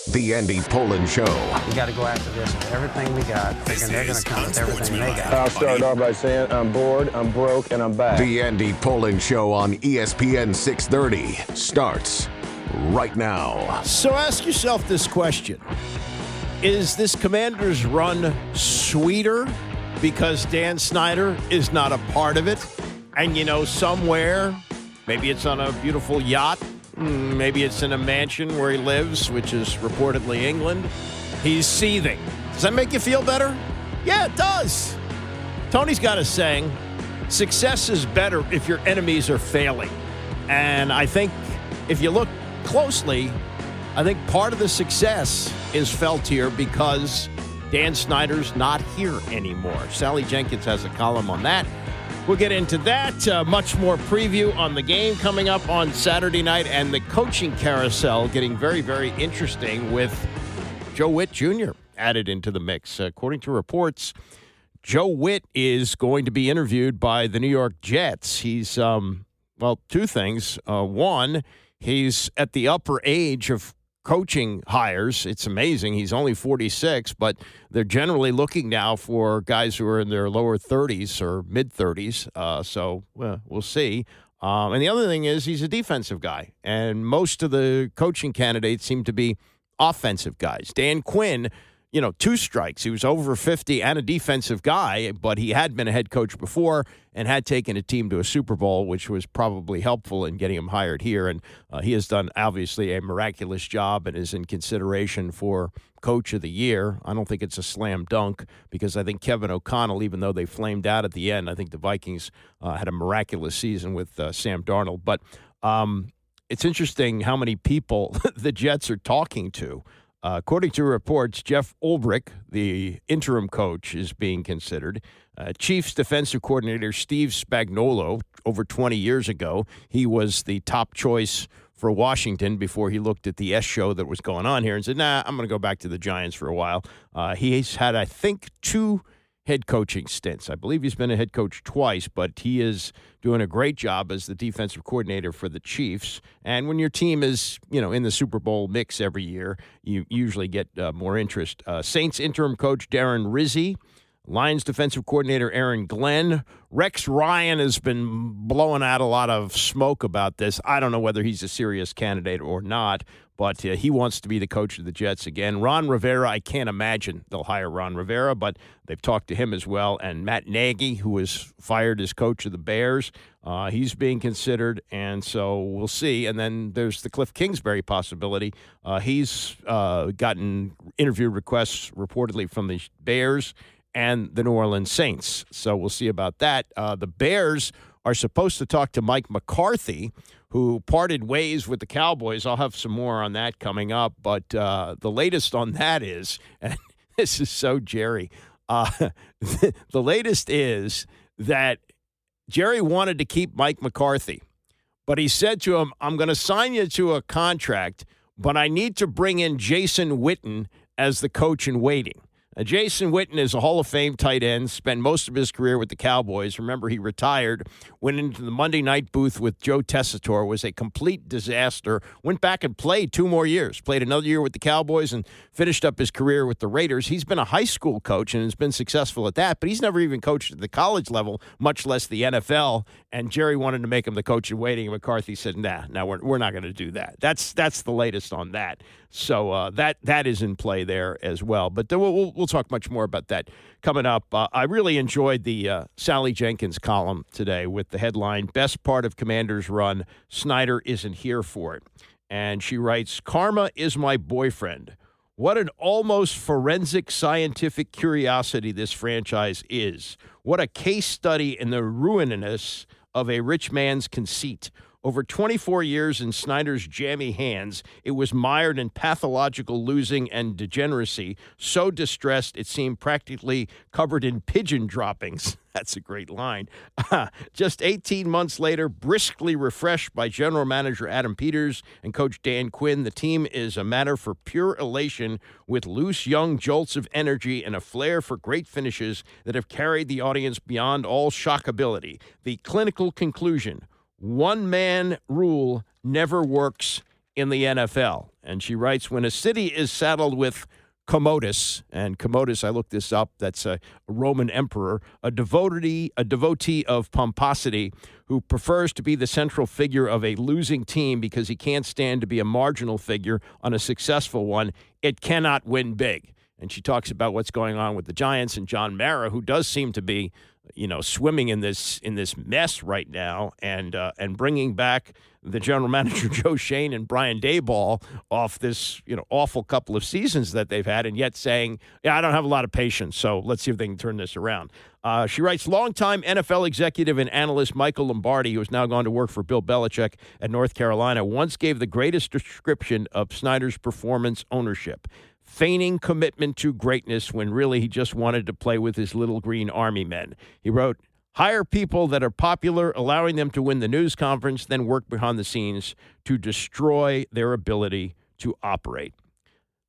The Andy Pollin Show. We got to go after this with everything we got. They're going to come with everything they got. I'll start off by saying I'm bored, I'm broke, and I'm back. The Andy Pollin Show on ESPN 630 starts right now. So ask yourself this question. Is this Commanders run sweeter because Dan Snyder is not a part of it? And, you know, somewhere, maybe it's on a beautiful yacht, maybe it's in a mansion where he lives, which is reportedly England. He's seething. Does that make you feel better? Yeah, it does. Tony's got a saying, success is better if your enemies are failing. And I think if you look closely, I think part of the success is felt here because Dan Snyder's not here anymore. Sally Jenkins has a column on that. We'll get into that. Much more preview on the game coming up on Saturday night and the coaching carousel getting very, very interesting with Joe Witt Jr. added into the mix. According to reports, Joe Witt is going to be interviewed by the New York Jets. He's, two things. One, he's at the upper age of coaching hires. It's amazing. He's only 46, but they're generally looking now for guys who are in their lower 30s or mid-30s. So we'll see. And the other thing is he's a defensive guy, and most of the coaching candidates seem to be offensive guys. Dan Quinn, 2 strikes. He was over 50 and a defensive guy, but he had been a head coach before and had taken a team to a Super Bowl, which was probably helpful in getting him hired here. And he has done, obviously, a miraculous job and is in consideration for Coach of the Year. I don't think it's a slam dunk because I think Kevin O'Connell, even though they flamed out at the end, I think the Vikings had a miraculous season with Sam Darnold. But it's interesting how many people the Jets are talking to. According to reports, Jeff Ulbrich, the interim coach, is being considered. Chiefs defensive coordinator Steve Spagnuolo, over 20 years ago, he was the top choice for Washington before he looked at the S show that was going on here and said, nah, I'm going to go back to the Giants for a while. He's had, I think, 2 head coaching stints. I believe he's been a head coach twice, but he is doing a great job as the defensive coordinator for the Chiefs. And when your team is, in the Super Bowl mix every year, you usually get more interest. Saints interim coach Darren Rizzi, Lions defensive coordinator Aaron Glenn. Rex Ryan has been blowing out a lot of smoke about this. I don't know whether he's a serious candidate or not, but he wants to be the coach of the Jets again. Ron Rivera, I can't imagine they'll hire Ron Rivera, but they've talked to him as well. And Matt Nagy, who was fired as coach of the Bears, he's being considered, and so we'll see. And then there's the Cliff Kingsbury possibility. He's gotten interview requests reportedly from the Bears and the New Orleans Saints. So we'll see about that. The Bears are supposed to talk to Mike McCarthy, who parted ways with the Cowboys. I'll have some more on that coming up. But the latest on that is, and this is so Jerry, the latest is that Jerry wanted to keep Mike McCarthy. But he said to him, I'm going to sign you to a contract, but I need to bring in Jason Witten as the coach in waiting. Jason Witten is a Hall of Fame tight end, spent most of his career with the Cowboys. Remember, he retired, went into the Monday night booth with Joe Tessitore, was a complete disaster, went back and played 2 more years, played another year with the Cowboys and finished up his career with the Raiders. He's been a high school coach and has been successful at that, but he's never even coached at the college level, much less the NFL, and Jerry wanted to make him the coach in waiting, and McCarthy said, nah, we're not going to do that. That's the latest on that. So that is in play there as well. But we'll talk much more about that coming up. I really enjoyed the Sally Jenkins column today with the headline, Best Part of Commander's Run, Snyder Isn't Here for It. And she writes, Karma is my boyfriend. What an almost forensic scientific curiosity this franchise is. What a case study in the ruinousness of a rich man's conceit. Over 24 years in Snyder's jammy hands, it was mired in pathological losing and degeneracy, so distressed it seemed practically covered in pigeon droppings. That's a great line. Just 18 months later, briskly refreshed by general manager Adam Peters and coach Dan Quinn, the team is a matter for pure elation with loose young jolts of energy and a flair for great finishes that have carried the audience beyond all shockability. The clinical conclusion: one-man rule never works in the NFL. And she writes, when a city is saddled with Commodus, and Commodus, I looked this up, that's a Roman emperor, a devotee of pomposity who prefers to be the central figure of a losing team because he can't stand to be a marginal figure on a successful one, it cannot win big. And she talks about what's going on with the Giants and John Mara, who does seem to be, swimming in this mess right now, and bringing back the general manager Joe Shane and Brian Daboll off this awful couple of seasons that they've had, and yet saying, yeah, I don't have a lot of patience, so let's see if they can turn this around. She writes, longtime NFL executive and analyst Michael Lombardi, who has now gone to work for Bill Belichick at North Carolina, once gave the greatest description of Snyder's performance ownership. Feigning commitment to greatness when really he just wanted to play with his little green army men. He wrote, hire people that are popular, allowing them to win the news conference, then work behind the scenes to destroy their ability to operate.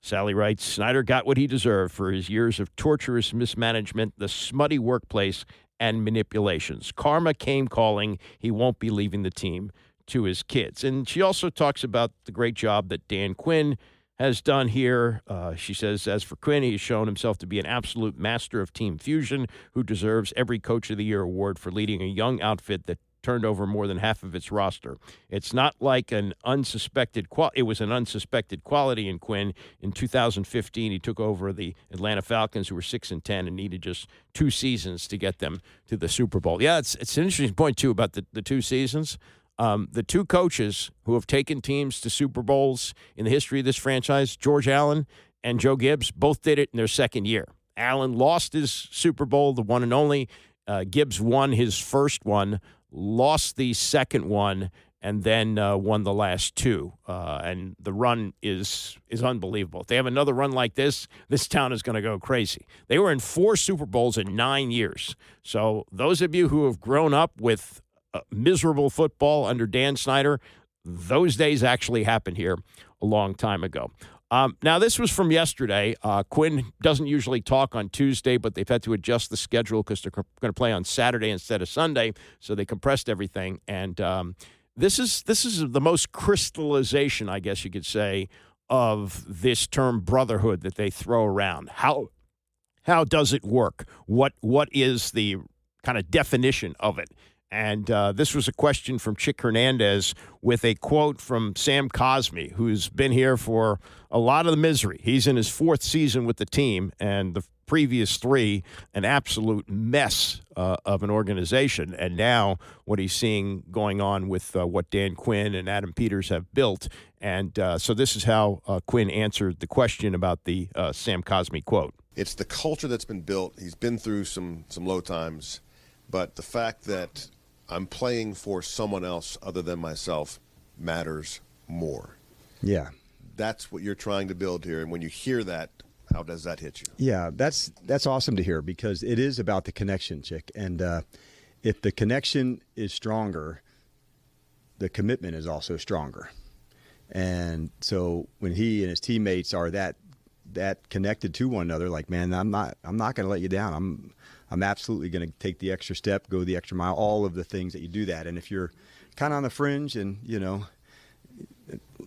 Sally writes, Snyder got what he deserved for his years of torturous mismanagement, the smutty workplace, and manipulations. Karma came calling. He won't be leaving the team to his kids. And she also talks about the great job that Dan Quinn has done here. She says, as for Quinn, he has shown himself to be an absolute master of team fusion who deserves every Coach of the Year award for leading a young outfit that turned over more than half of its roster. It's not like it was an unsuspected quality in Quinn. In 2015, he took over the Atlanta Falcons, who were 6-10 and needed just 2 seasons to get them to the Super Bowl. Yeah, it's an interesting point, too, about the 2 seasons. The 2 coaches who have taken teams to Super Bowls in the history of this franchise, George Allen and Joe Gibbs, both did it in their second year. Allen lost his Super Bowl, the one and only. Gibbs won his first one, lost the second one, and then won the last 2. And the run is unbelievable. If they have another run like this town is going to go crazy. They were in 4 Super Bowls in 9 years. So those of you who have grown up with miserable football under Dan Snyder, those days actually happened here a long time ago. Now, this was from yesterday. Quinn doesn't usually talk on Tuesday, but they've had to adjust the schedule because they're going to play on Saturday instead of Sunday, so they compressed everything. And this is the most crystallization, I guess you could say, of this term brotherhood that they throw around. How does it work? What is the kind of definition of it? And this was a question from Chick Hernandez with a quote from Sam Cosmi, who's been here for a lot of the misery. He's in his 4th season with the team, and the previous 3, an absolute mess of an organization. And now what he's seeing going on with what Dan Quinn and Adam Peters have built. And so this is how Quinn answered the question about the Sam Cosmi quote. It's the culture that's been built. He's been through some low times, but the fact that I'm playing for someone else other than myself matters more. Yeah. That's what you're trying to build here. And when you hear that, how does that hit you? Yeah, that's awesome to hear, because it is about the connection, Chick. And if the connection is stronger, the commitment is also stronger. And so when he and his teammates are that connected to one another, like, man, I'm not going to let you down. I'm absolutely going to take the extra step, go the extra mile, all of the things that you do that. And if you're kind of on the fringe and,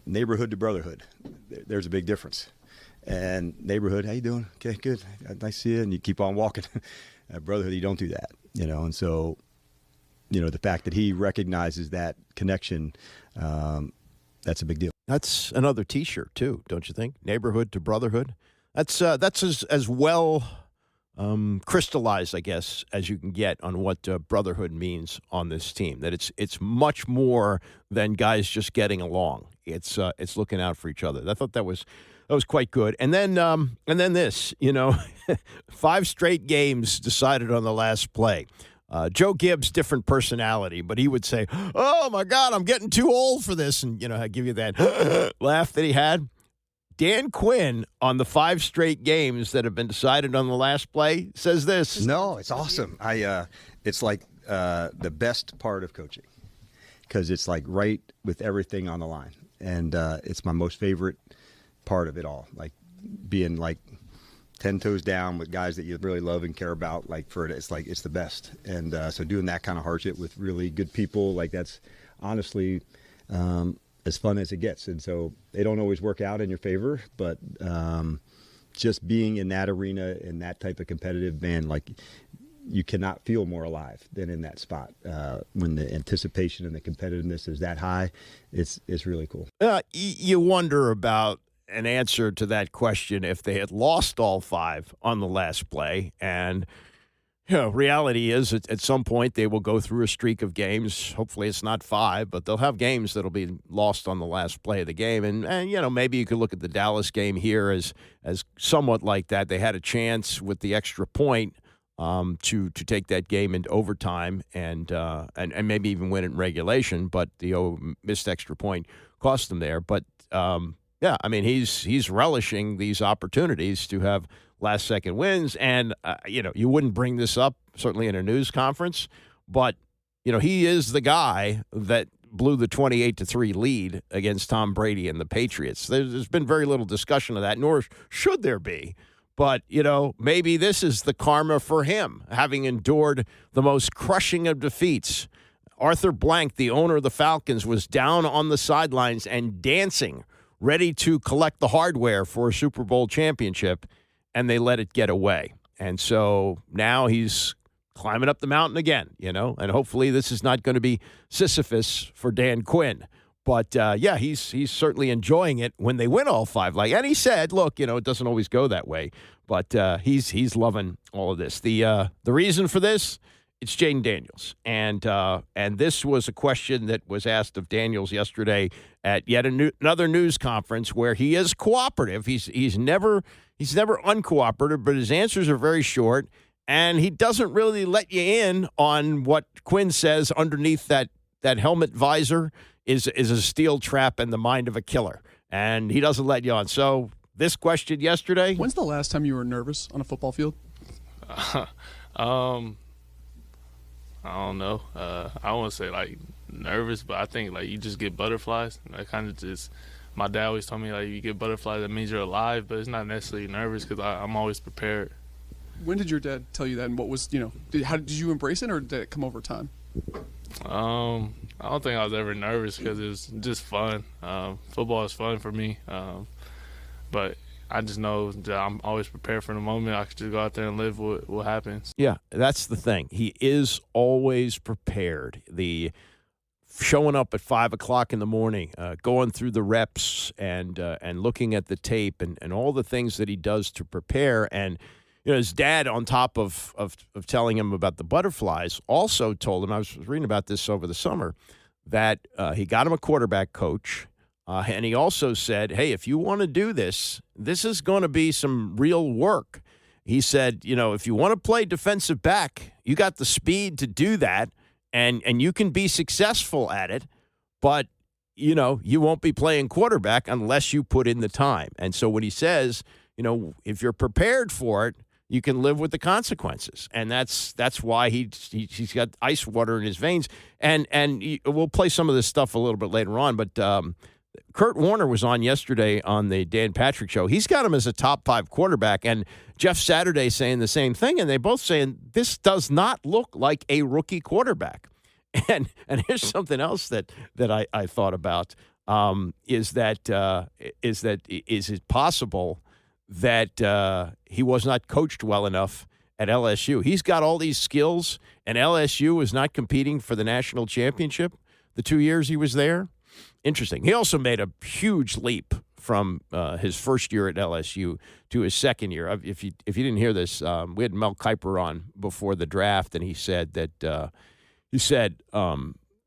neighborhood to brotherhood, there's a big difference. And neighborhood, how you doing? Okay, good. Nice to see you. And you keep on walking. Brotherhood, you don't do that, And so, the fact that he recognizes that connection, that's a big deal. That's another T-shirt, too, don't you think? Neighborhood to brotherhood. That's as well crystallized, I guess, as you can get on what brotherhood means on this team. That it's much more than guys just getting along. It's looking out for each other. I thought that was quite good. And then this, 5 straight games decided on the last play. Joe Gibbs, different personality, but he would say, "Oh my God, I'm getting too old for this," and I give you that laugh that he had. Dan Quinn, on the 5 straight games that have been decided on the last play, says this. No, it's awesome. It's like the best part of coaching, because it's like right with everything on the line. And it's my most favorite part of it all, like being like 10 toes down with guys that you really love and care about. It's the best. And so doing that kind of hardship with really good people, like that's honestly, as fun as it gets. And so they don't always work out in your favor, but just being in that arena, in that type of competitive band, like you cannot feel more alive than in that spot. When the anticipation and the competitiveness is that high, it's really cool. You wonder about an answer to that question if they had lost all 5 on the last play. And, reality is at some point they will go through a streak of games. Hopefully it's not 5, but they'll have games that'll be lost on the last play of the game. And maybe you could look at the Dallas game here as somewhat like that. They had a chance with the extra point to take that game into overtime and maybe even win it in regulation, but the missed extra point cost them there. But he's relishing these opportunities to have last-second wins, and you wouldn't bring this up certainly in a news conference, but he is the guy that blew the 28-3 lead against Tom Brady and the Patriots. There's been very little discussion of that, nor should there be. But, maybe this is the karma for him, having endured the most crushing of defeats. Arthur Blank, the owner of the Falcons, was down on the sidelines and dancing, ready to collect the hardware for a Super Bowl championship, and they let it get away. And so now he's climbing up the mountain again, and hopefully this is not going to be Sisyphus for Dan Quinn. But, he's certainly enjoying it when they win all 5. And he said, look, it doesn't always go that way. But he's loving all of this. The reason for this, it's Jayden Daniels. And this was a question that was asked of Daniels yesterday at yet another news conference where he is cooperative. He's never uncooperative, but his answers are very short. And he doesn't really let you in on what Quinn says underneath that helmet visor is a steel trap in the mind of a killer. And he doesn't let you on. So this question yesterday. When's the last time you were nervous on a football field? I don't know. I won't say nervous, but I think you just get butterflies. I kind of just, my dad always told me you get butterflies, that means you're alive, but it's not necessarily nervous because I'm always prepared. When did your dad tell you that, and what was, did you embrace it, or did it come over time? I don't think I was ever nervous because it was just fun. Football is fun for me, but I just know that I'm always prepared for the moment. I can just go out there and live what happens. Yeah, that's the thing. He is always prepared. The showing up at 5 o'clock in the morning, going through the reps and looking at the tape and all the things that he does to prepare. And his dad, on top of telling him about the butterflies, also told him, I was reading about this over the summer, that he got him a quarterback coach. And he also said, hey, if you want to do this, this is going to be some real work. He said, if you want to play defensive back, you got the speed to do that, and you can be successful at it, but, you won't be playing quarterback unless you put in the time. And so when he says, if you're prepared for it, you can live with the consequences. And that's why he's got ice water in his veins. And we'll play some of this stuff a little bit later on, but Kurt Warner was on yesterday on the Dan Patrick Show. He's got him as a top 5 quarterback, and Jeff Saturday saying the same thing, and they both saying this does not look like a rookie quarterback. And here's something else that I thought about, is it possible that he was not coached well enough at LSU? He's got all these skills, and LSU is not competing for the national championship the 2 years he was there. Interesting. He also made a huge leap from his first year at LSU to his second year. If you didn't hear this, we had Mel Kiper on before the draft, and he said that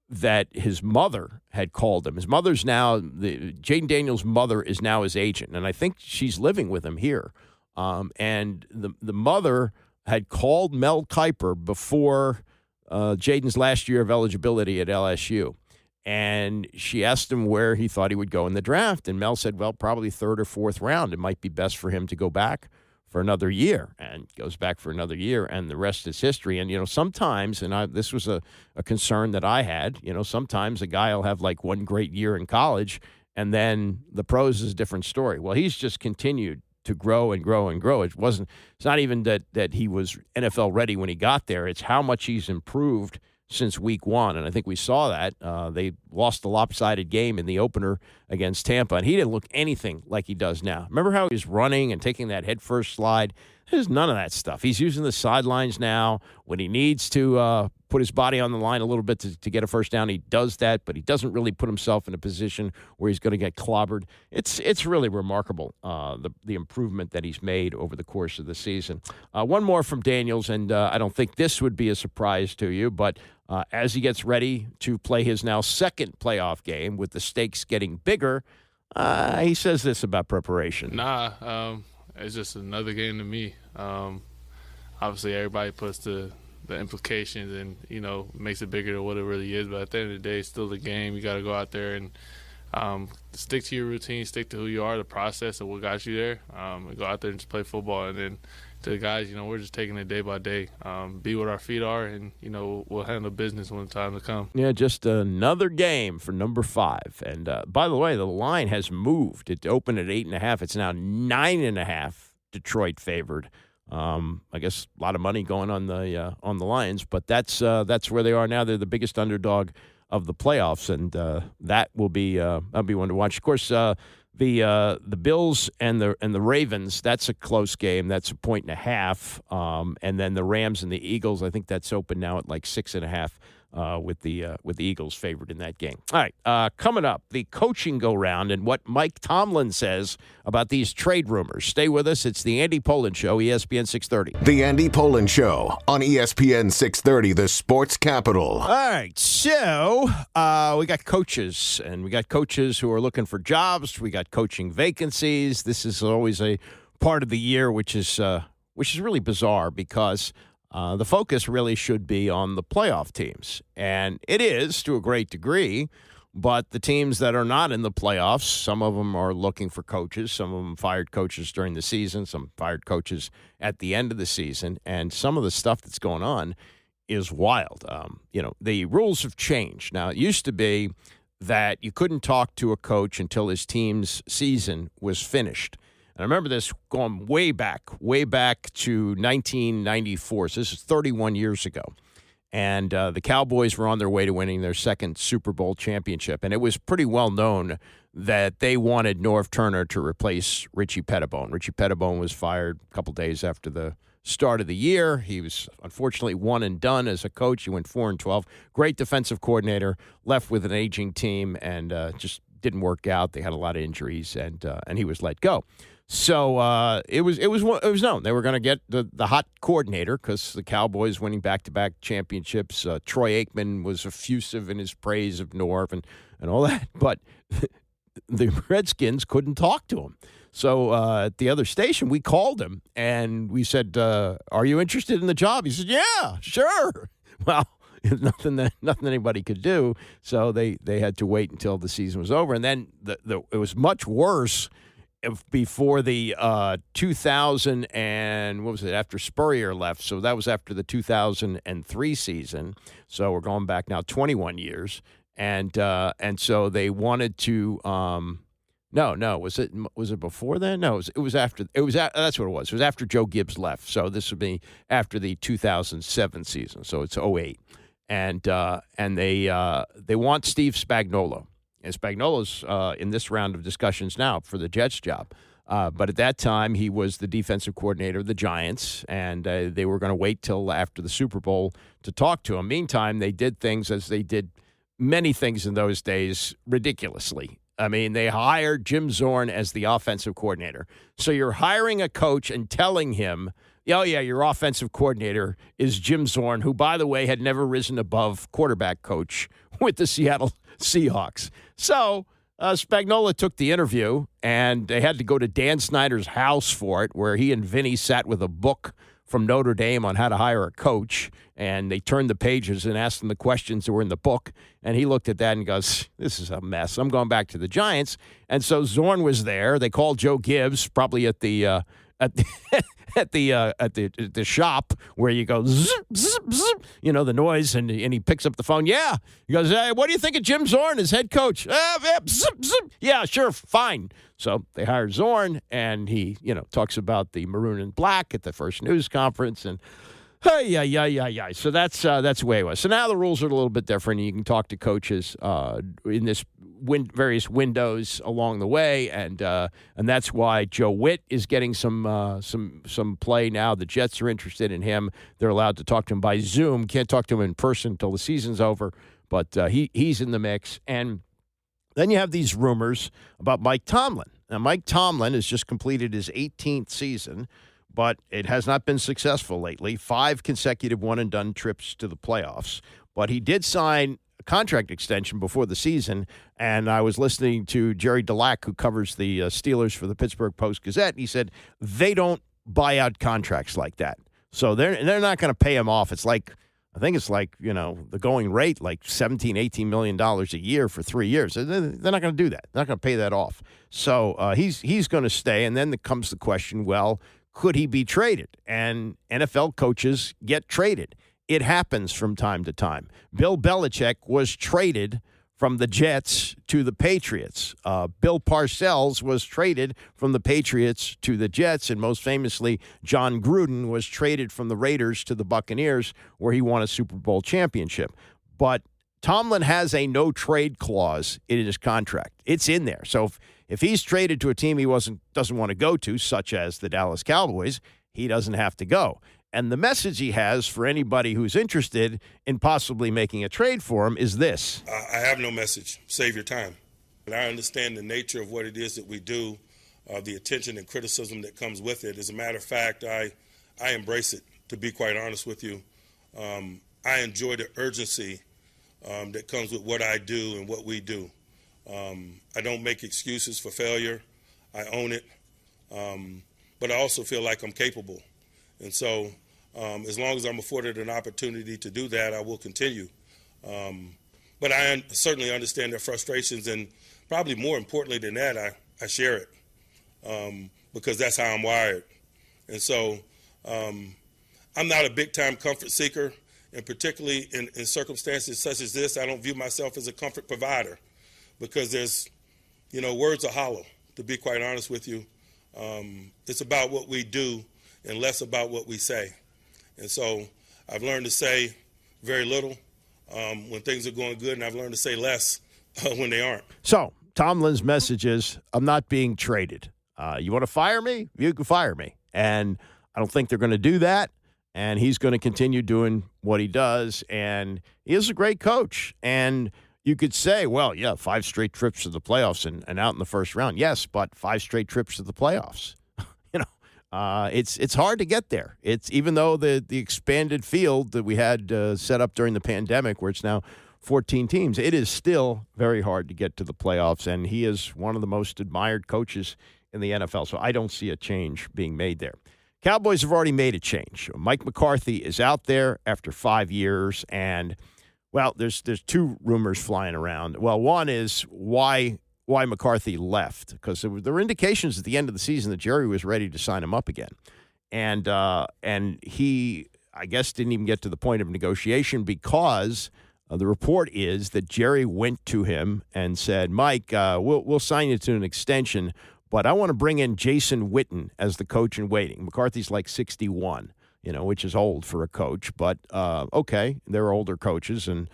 that his mother had called him. His mother's now Jayden Daniels' mother is now his agent, and I think she's living with him here. And the mother had called Mel Kiper before Jayden's last year of eligibility at LSU. And she asked him where he thought he would go in the draft. And Mel said, well, probably 3rd or 4th round. It might be best for him to go back for another year. And goes back for another year, and the rest is history. And, sometimes, and this was a concern that I had, sometimes a guy will have one great year in college, and then the pros is a different story. Well, he's just continued to grow and grow and grow. It's not even that he was NFL ready when he got there. It's how much he's improved since week 1, and I think we saw that. They lost the lopsided game in the opener against Tampa, and he didn't look anything like he does now. Remember how he was running and taking that headfirst slide? There's none of that stuff. He's using the sidelines now. When he needs to put his body on the line a little bit to get a first down, he does that, but he doesn't really put himself in a position where he's going to get clobbered. It's really remarkable, the improvement that he's made over the course of the season. One more from Daniels, and I don't think this would be a surprise to you, but as he gets ready to play his now second playoff game with the stakes getting bigger, he says this about preparation. It's just another game to me. Obviously, everybody puts the implications and, makes it bigger than what it really is. But at the end of the day, it's still the game. You got to go out there and stick to your routine, stick to who you are, the process of what got you there. Go out there and just play football. And then to the guys, we're just taking it day by day. Be what our feet are, and, we'll handle business when the time to come. Yeah, just another game for number 5. And by the way, the line has moved. It opened at 8.5. It's now 9.5. Detroit favored. I guess a lot of money going on the Lions, but that's where they are now. They're the biggest underdog of the playoffs, and that will be that'll be one to watch. Of course, the Bills and the Ravens, that's a close game. That's 1.5 and then the Rams and the Eagles, I think that's open now at like 6.5. With the Eagles favored in that game. All right, coming up, the coaching go-round and what Mike Tomlin says about these trade rumors. Stay with us. It's the Andy Pollin Show, ESPN 630. The Andy Pollin Show on ESPN 630, the sports capital. All right, so we got coaches, and we got coaches who are looking for jobs. We got coaching vacancies. This is always a part of the year which is really bizarre because the focus really should be on the playoff teams, and it is to a great degree, but the teams that are not in the playoffs, some of them are looking for coaches, some of them fired coaches during the season, some fired coaches at the end of the season, and some of the stuff that's going on is wild. The rules have changed. Now, it used to be that you couldn't talk to a coach until his team's season was finished. And I remember this going way back to 1994. So this is 31 years ago. And the Cowboys were on their way to winning their second Super Bowl championship. And it was pretty well known that they wanted Norv Turner to replace Richie Pettibone. Richie Pettibone was fired a couple days after the start of the year. He was unfortunately one and done as a coach. He went 4-12. Great defensive coordinator, left with an aging team, and just didn't work out. They had a lot of injuries, and he was let go. So it was known they were going to get the hot coordinator because the Cowboys winning back-to-back championships. Troy Aikman was effusive in his praise of Norv and all that, but the Redskins couldn't talk to him. So at the other station, we called him and we said, "Are you interested in the job?" He said, "Yeah, sure." Well, nothing anybody could do, so they had to wait until the season was over, and then it was much worse. Before the 2000 and what was it, after Spurrier left, so that was after the 2003 season. So we're going back now 21 years, and so they wanted to. No, was it before then? No, it was after. That's what it was. It was after Joe Gibbs left. So this would be after the 2007 season. So it's 2008, and they want Steve Spagnuolo. And Spagnuolo's in this round of discussions now for the Jets job. But at that time, he was the defensive coordinator of the Giants, and they were going to wait till after the Super Bowl to talk to him. Meantime, they did things as they did many things in those days ridiculously. I mean, they hired Jim Zorn as the offensive coordinator. So you're hiring a coach and telling him, oh, yeah, your offensive coordinator is Jim Zorn, who, by the way, had never risen above quarterback coach with the Seattle Seahawks. So Spagnuolo took the interview, and they had to go to Dan Snyder's house for it, where he and Vinny sat with a book from Notre Dame on how to hire a coach, and they turned the pages and asked him the questions that were in the book, and he looked at that and goes, this is a mess. I'm going back to the Giants. And so Zorn was there. They called Joe Gibbs, probably at the shop where you go zip, zip, zip, the noise, and he picks up the phone. Yeah, he goes, hey, what do you think of Jim Zorn as head coach? Zip, zip. Yeah, sure, fine. So they hired Zorn, and he talks about the maroon and black at the first news conference, and Yeah. So that's the way it was. So now the rules are a little bit different. You can talk to coaches in this various windows along the way, and that's why Joe Witt is getting some play now. The Jets are interested in him. They're allowed to talk to him by Zoom. Can't talk to him in person until the season's over, but he's in the mix. And then you have these rumors about Mike Tomlin. Now, Mike Tomlin has just completed his 18th season, but it has not been successful lately. 5 consecutive one-and-done trips to the playoffs. But he did sign a contract extension before the season, and I was listening to Jerry Dulac, who covers the Steelers for the Pittsburgh Post-Gazette, and he said they don't buy out contracts like that. So they're not going to pay him off. I think it's like, the going rate, like $17, $18 million a year for 3 years. They're not going to do that. They're not going to pay that off. So he's going to stay, and then comes the question, well, could he be traded? And NFL coaches get traded. It happens from time to time. Bill Belichick was traded from the Jets to the Patriots. Bill Parcells was traded from the Patriots to the Jets. And most famously, John Gruden was traded from the Raiders to the Buccaneers, where he won a Super Bowl championship. But Tomlin has a no-trade clause in his contract. It's in there. So if he's traded to a team he doesn't want to go to, such as the Dallas Cowboys, he doesn't have to go. And the message he has for anybody who's interested in possibly making a trade for him is this. I have no message. Save your time. And I understand the nature of what it is that we do, the attention and criticism that comes with it. As a matter of fact, I embrace it, to be quite honest with you. I enjoy the urgency that comes with what I do and what we do. I don't make excuses for failure. I own it. But I also feel like I'm capable. And so as long as I'm afforded an opportunity to do that, I will continue. But I certainly understand their frustrations, and probably more importantly than that, I share it because that's how I'm wired. And so I'm not a big-time comfort seeker, and particularly in circumstances such as this, I don't view myself as a comfort provider because there's, words are hollow, to be quite honest with you. It's about what we do and less about what we say. And so I've learned to say very little when things are going good, and I've learned to say less when they aren't. So Tomlin's message is, I'm not being traded. You want to fire me? You can fire me. And I don't think they're going to do that. And he's going to continue doing what he does. And he is a great coach. And you could say, well, yeah, 5 straight trips to the playoffs and out in the first round. Yes, but 5 straight trips to the playoffs. It's hard to get there. It's even though the expanded field that we had set up during the pandemic, where it's now 14 teams, it is still very hard to get to the playoffs. And he is one of the most admired coaches in the NFL. So I don't see a change being made there. Cowboys have already made a change. Mike McCarthy is out there after 5 years, and well, there's 2 rumors flying around. Well, one is why McCarthy left, because there were indications at the end of the season that Jerry was ready to sign him up again, and he, I guess, didn't even get to the point of negotiation because the report is that Jerry went to him and said, Mike, we'll sign you to an extension, but I want to bring in Jason Witten as the coach in waiting. McCarthy's like 61, which is old for a coach, but okay, they're older coaches, and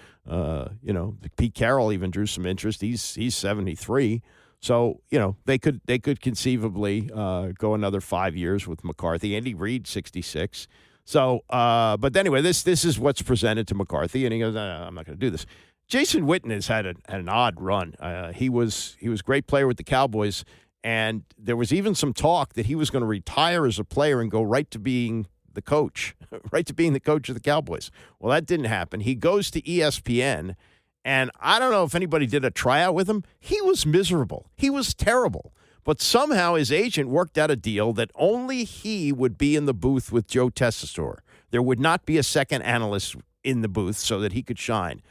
Pete Carroll even drew some interest. He's 73, so they could conceivably go another 5 years with McCarthy. Andy Reid, 66. So, but anyway, this is what's presented to McCarthy, and he goes, I'm not going to do this. Jason Witten has had an odd run. He was a great player with the Cowboys, and there was even some talk that he was going to retire as a player and go right to being the coach, right to being the coach of the Cowboys. Well, that didn't happen. He goes to ESPN, and I don't know if anybody did a tryout with him. He was miserable. He was terrible. But somehow his agent worked out a deal that only he would be in the booth with Joe Tessitore. There would not be a second analyst in the booth so that he could shine.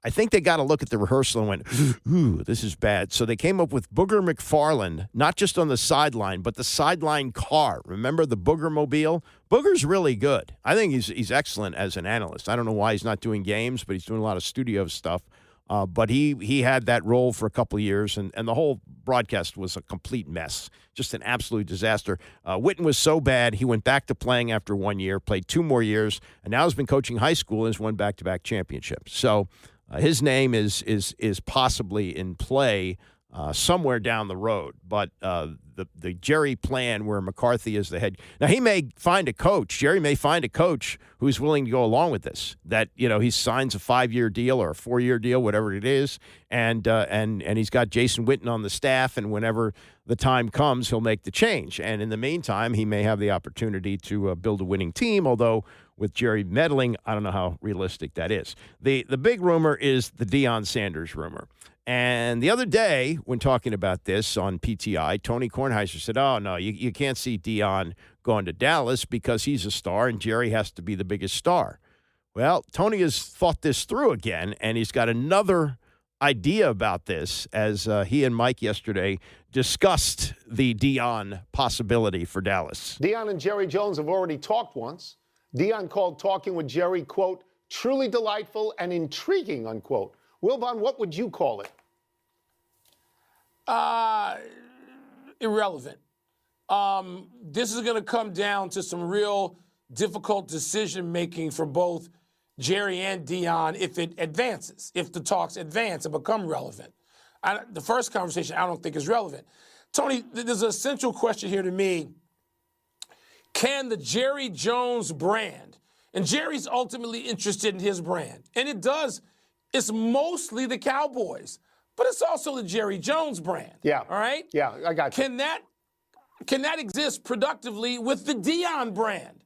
I think they got a look at the rehearsal and went, ooh, this is bad. So they came up with Booger McFarland, not just on the sideline, but the sideline car. Remember the Booger Mobile? Booger's really good. I think he's excellent as an analyst. I don't know why he's not doing games, but he's doing a lot of studio stuff But he had that role for a couple of years, and the whole broadcast was a complete mess, just an absolute disaster. Witten was so bad, he went back to playing after 1 year, played 2 more years, and now has been coaching high school and has won back-to-back championships. So his name is possibly in play somewhere down the road. But the Jerry plan where McCarthy is the head. Now, he may find a coach. Jerry may find a coach who's willing to go along with this, that, he signs a 5-year deal or a 4-year deal, whatever it is, and he's got Jason Witten on the staff, and whenever the time comes, he'll make the change. And in the meantime, he may have the opportunity to build a winning team, although with Jerry meddling, I don't know how realistic that is. The big rumor is the Deion Sanders rumor. And the other day, when talking about this on PTI, Tony Kornheiser said, oh, no, you can't see Deion going to Dallas because he's a star and Jerry has to be the biggest star. Well, Tony has thought this through again, and he's got another idea about this as he and Mike yesterday discussed the Deion possibility for Dallas. Deion and Jerry Jones have already talked once. Deion called talking with Jerry, quote, truly delightful and intriguing, unquote. Wilbon, what would you call it? Irrelevant. This is going to come down to some real difficult decision-making for both Jerry and Deion if it advances, if the talks advance and become relevant. The first conversation I don't think is relevant. Tony, there's an essential question here to me. Can the Jerry Jones brand, and Jerry's ultimately interested in his brand, and it's mostly the Cowboys, but it's also the Jerry Jones brand. Yeah. All right? Yeah, I got you. Can that exist productively with the Deion brand?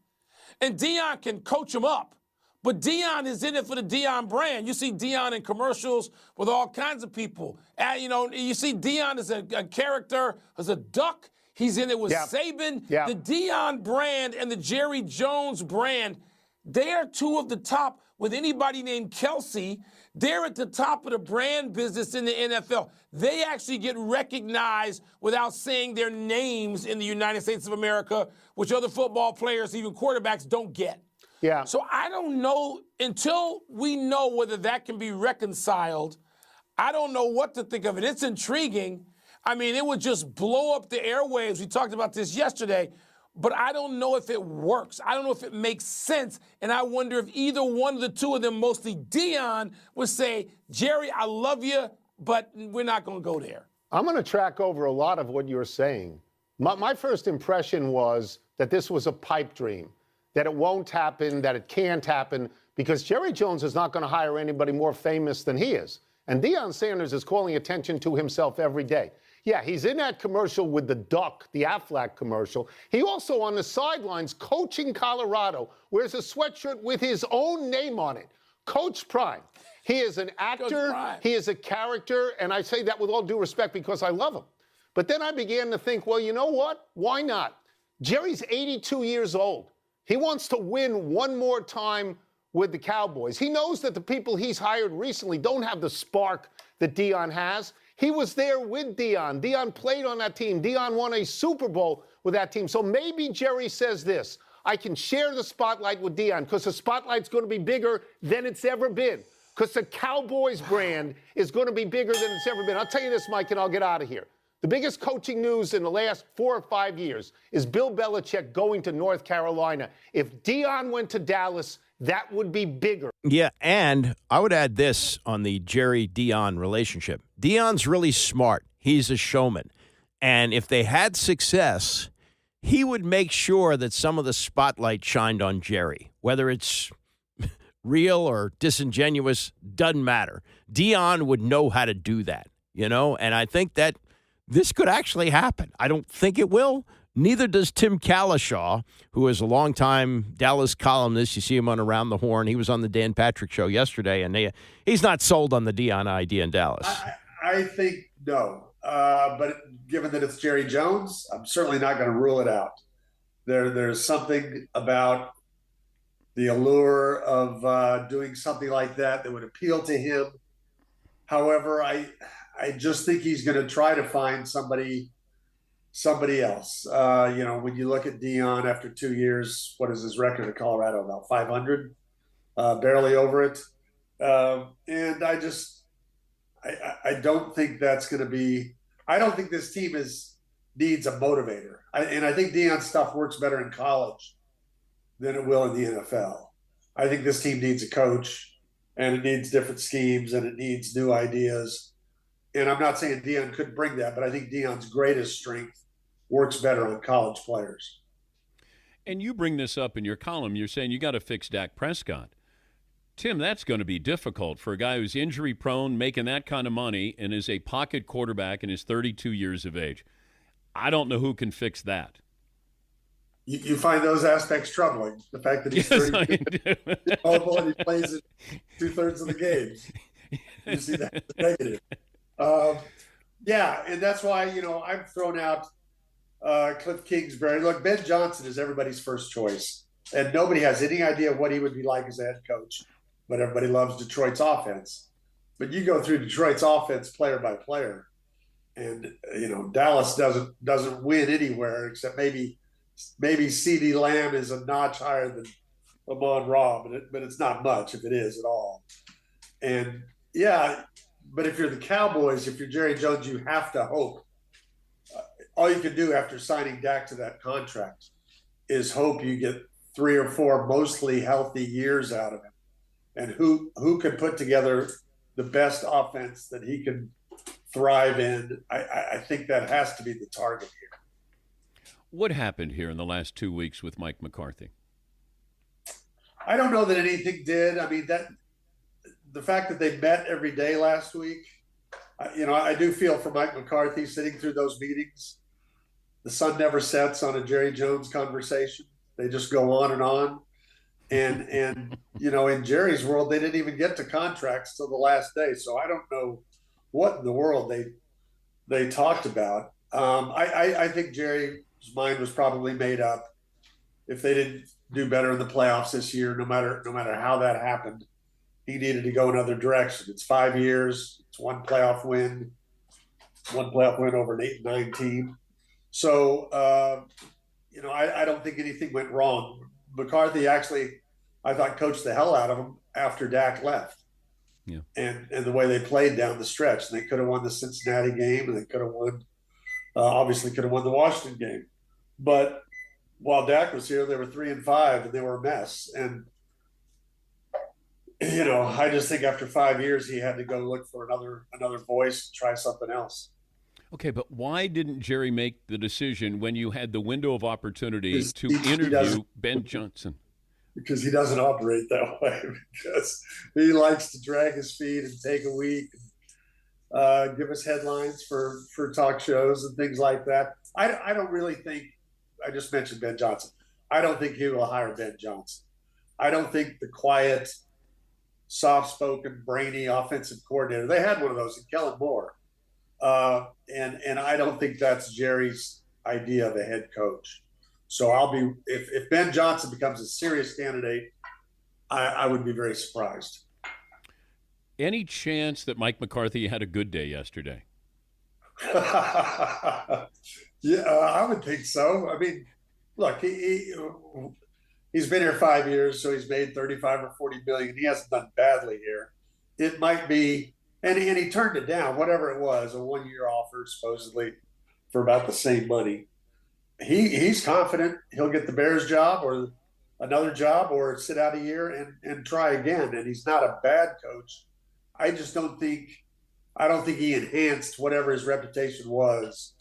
And Deion can coach him up, but Deion is in it for the Deion brand. You see Deion in commercials with all kinds of people. You see Deion as a character, as a duck. He's in it with Saban. Yeah. The Deion brand and the Jerry Jones brand, they are two of the top. With anybody named Kelsey, they're at the top of the brand business in the NFL. They actually get recognized without saying their names in the United States of America, which other football players, even quarterbacks, don't get. Yeah. So I don't know, until we know whether that can be reconciled, I don't know what to think of it. It's intriguing. I mean, it would just blow up the airwaves. We talked about this yesterday. But I don't know if it works. I don't know if it makes sense. And I wonder if either one of the two of them, mostly Deion, would say, Jerry, I love you, but we're not going to go there. I'm going to track over a lot of what you're saying. My first impression was that this was a pipe dream, that it won't happen, that it can't happen, because Jerry Jones is not going to hire anybody more famous than he is. And Deion Sanders is calling attention to himself every day. Yeah, he's in that commercial with the duck, the Aflac commercial. He also on the sidelines coaching Colorado, wears a sweatshirt with his own name on it, Coach Prime. He is an actor, he is a character, and I say that with all due respect because I love him. But then I began to think, well, you know what? Why not? Jerry's 82 years old. He wants to win one more time with the Cowboys. He knows that the people he's hired recently don't have the spark that Deion has. He was there with Deion. Deion played on that team. Deion won a Super Bowl with that team. So maybe Jerry says this, I can share the spotlight with Deion because the spotlight's going to be bigger than it's ever been. Because the Cowboys brand is going to be bigger than it's ever been. I'll tell you this, Mike, and I'll get out of here. The biggest coaching news in the last 4 or 5 years is Bill Belichick going to North Carolina. If Deion went to Dallas, that would be bigger. Yeah, and I would add this on the Jerry-Deion relationship. Deion's really smart. He's a showman. And if they had success, he would make sure that some of the spotlight shined on Jerry. Whether it's real or disingenuous, doesn't matter. Deion would know how to do that, and I think that this could actually happen. I don't think it will. Neither does Tim Calishaw, who is a longtime Dallas columnist. You see him on Around the Horn. He was on the Dan Patrick Show yesterday, and he's not sold on the Deion idea in Dallas. I think no. But given that it's Jerry Jones, I'm certainly not going to rule it out. There's something about the allure of doing something like that would appeal to him. However, I just think he's going to try to find somebody else. When you look at Deion after 2 years, what is his record at Colorado? About 500, barely over it. And I don't think that's going to be. I don't think this team needs a motivator. And I think Deion's stuff works better in college than it will in the NFL. I think this team needs a coach, and it needs different schemes, and it needs new ideas. And I'm not saying Deion couldn't bring that, but I think Deion's greatest strength works better on college players. And you bring this up in your column. You're saying you got to fix Dak Prescott. Tim, that's going to be difficult for a guy who's injury prone, making that kind of money, and is a pocket quarterback and is 32 years of age. I don't know who can fix that. You find those aspects troubling. The fact that he's 32 mobile and he plays in 2/3 of the games. You see that as a negative. Yeah, and that's why, I've thrown out Cliff Kingsbury. Look, Ben Johnson is everybody's first choice, and nobody has any idea what he would be like as a head coach. But everybody loves Detroit's offense. But you go through Detroit's offense player by player, and Dallas doesn't win anywhere except maybe CeeDee Lamb is a notch higher than Amon-Ra, but it's not much if it is at all. And yeah, but if you're the Cowboys, if you're Jerry Jones, you have to hope. All you can do after signing Dak to that contract is hope you get 3 or 4 mostly healthy years out of him. And who can put together the best offense that he can thrive in. I think that has to be the target here. What happened here in the last 2 weeks with Mike McCarthy? I don't know that anything did. I mean, the fact that they met every day last week, I do feel for Mike McCarthy sitting through those meetings. The sun never sets on a Jerry Jones conversation. They just go on and on. And in Jerry's world, they didn't even get to contracts till the last day. So I don't know what in the world they talked about. I think Jerry's mind was probably made up. If they didn't do better in the playoffs this year, no matter how that happened, he needed to go another direction. It's 5 years. It's one playoff win over an 8-9 team. So, I don't think anything went wrong. McCarthy actually, I thought, coached the hell out of him after Dak left. Yeah. And the way they played down the stretch. They could have won the Cincinnati game, and they could have won, obviously could have won the Washington game. But while Dak was here, they were 3-5, and they were a mess. And, I just think after 5 years, he had to go look for another voice, try something else. Okay, but why didn't Jerry make the decision when you had the window of opportunity to interview Ben Johnson? Because he doesn't operate that way. Because he likes to drag his feet and take a week, and, give us headlines for talk shows and things like that. I don't really think. I just mentioned Ben Johnson. I don't think he will hire Ben Johnson. I don't think the quiet, soft-spoken, brainy offensive coordinator. They had one of those in Kellen Moore. And I don't think that's Jerry's idea of a head coach. So if Ben Johnson becomes a serious candidate, I would be very surprised. Any chance that Mike McCarthy had a good day yesterday? Yeah, I would think so. I mean, look, he's been here 5 years, so he's made 35 or 40 million. He hasn't done badly here. It might be. And he turned it down, whatever it was, a 1-year offer supposedly for about the same money. He's confident he'll get the Bears job or another job or sit out a year and try again. And he's not a bad coach. I don't think he enhanced whatever his reputation was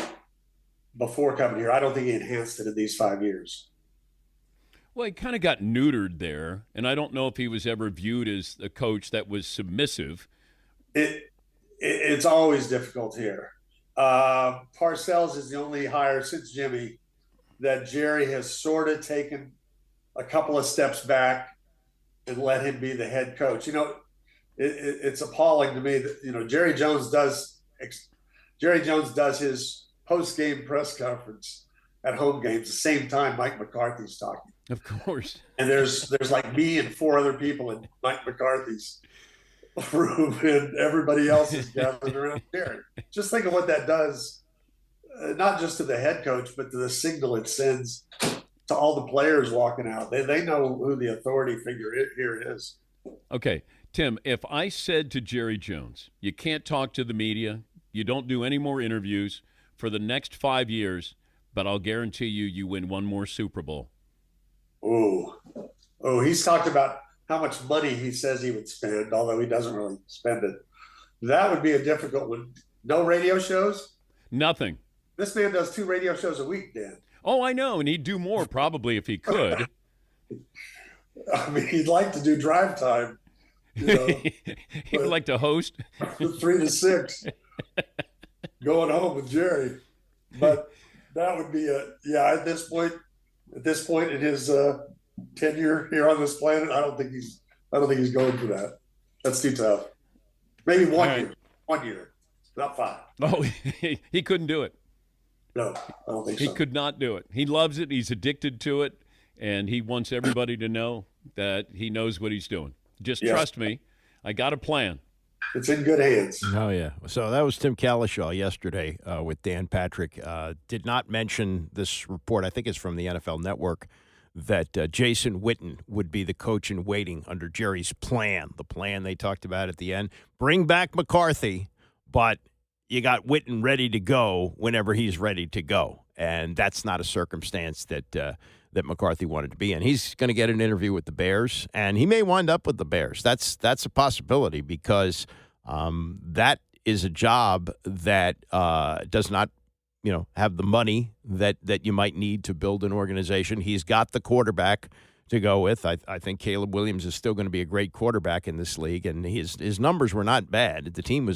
before coming here. I don't think he enhanced it in these 5 years. Well, he kind of got neutered there, and I don't know if he was ever viewed as a coach that was submissive. It's always difficult here. Parcells is the only hire since Jimmy that Jerry has sort of taken a couple of steps back and let him be the head coach. It's appalling to me that Jerry Jones does his post-game press conference at home games the same time Mike McCarthy's talking. Of course. And there's like me and 4 other people in Mike McCarthy's room, and everybody else is gathered around Jerry. Just think of what that does, not just to the head coach, but to the signal it sends to all the players walking out. They know who the authority figure here is. Okay. Tim, if I said to Jerry Jones, you can't talk to the media, you don't do any more interviews for the next 5 years, but I'll guarantee you win one more Super Bowl. Oh, he's talked about how much money he says he would spend, although he doesn't really spend it. That would be a difficult one. No radio shows? Nothing. This man does 2 radio shows a week, Dan. Oh, I know, and he'd do more probably if he could. I mean, he'd like to do drive time. You know, he would like to host 3 to 6, going home with Jerry. But that would be at this point in his tenure here on this planet, I don't think he's going for that. That's too tough. Maybe one year, not 5. Oh, he couldn't do it. No, I don't think so. He could not do it. He loves it. He's addicted to it, and he wants everybody to know that he knows what he's doing. Just trust me. I got a plan. It's in good hands. Oh, yeah. So that was Tim Calishaw yesterday with Dan Patrick. Did not mention this report, I think it's from the NFL Network, that Jason Witten would be the coach in waiting under Jerry's plan, the plan they talked about at the end. Bring back McCarthy, but you got Witten ready to go whenever he's ready to go. And that's not a circumstance that McCarthy wanted to be in. He's going to get an interview with the Bears, and he may wind up with the Bears. That's a possibility because that is a job that does not, have the money that you might need to build an organization. He's got the quarterback to go with. I think Caleb Williams is still going to be a great quarterback in this league, and his numbers were not bad. The team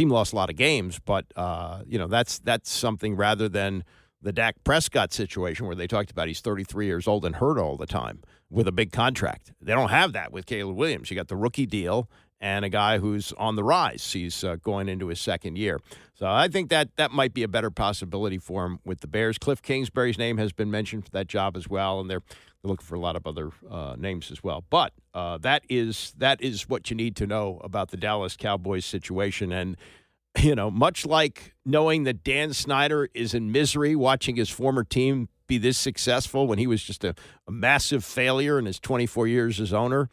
lost a lot of games, but that's something rather than the Dak Prescott situation where they talked about he's 33 years old and hurt all the time with a big contract. They don't have that with Caleb Williams. You got the rookie deal and a guy who's on the rise. He's going into his second year. So I think that might be a better possibility for him with the Bears. Cliff Kingsbury's name has been mentioned for that job as well, and they're looking for a lot of other names as well. But that is what you need to know about the Dallas Cowboys situation. And much like knowing that Dan Snyder is in misery watching his former team be this successful when he was just a massive failure in his 24 years as owner,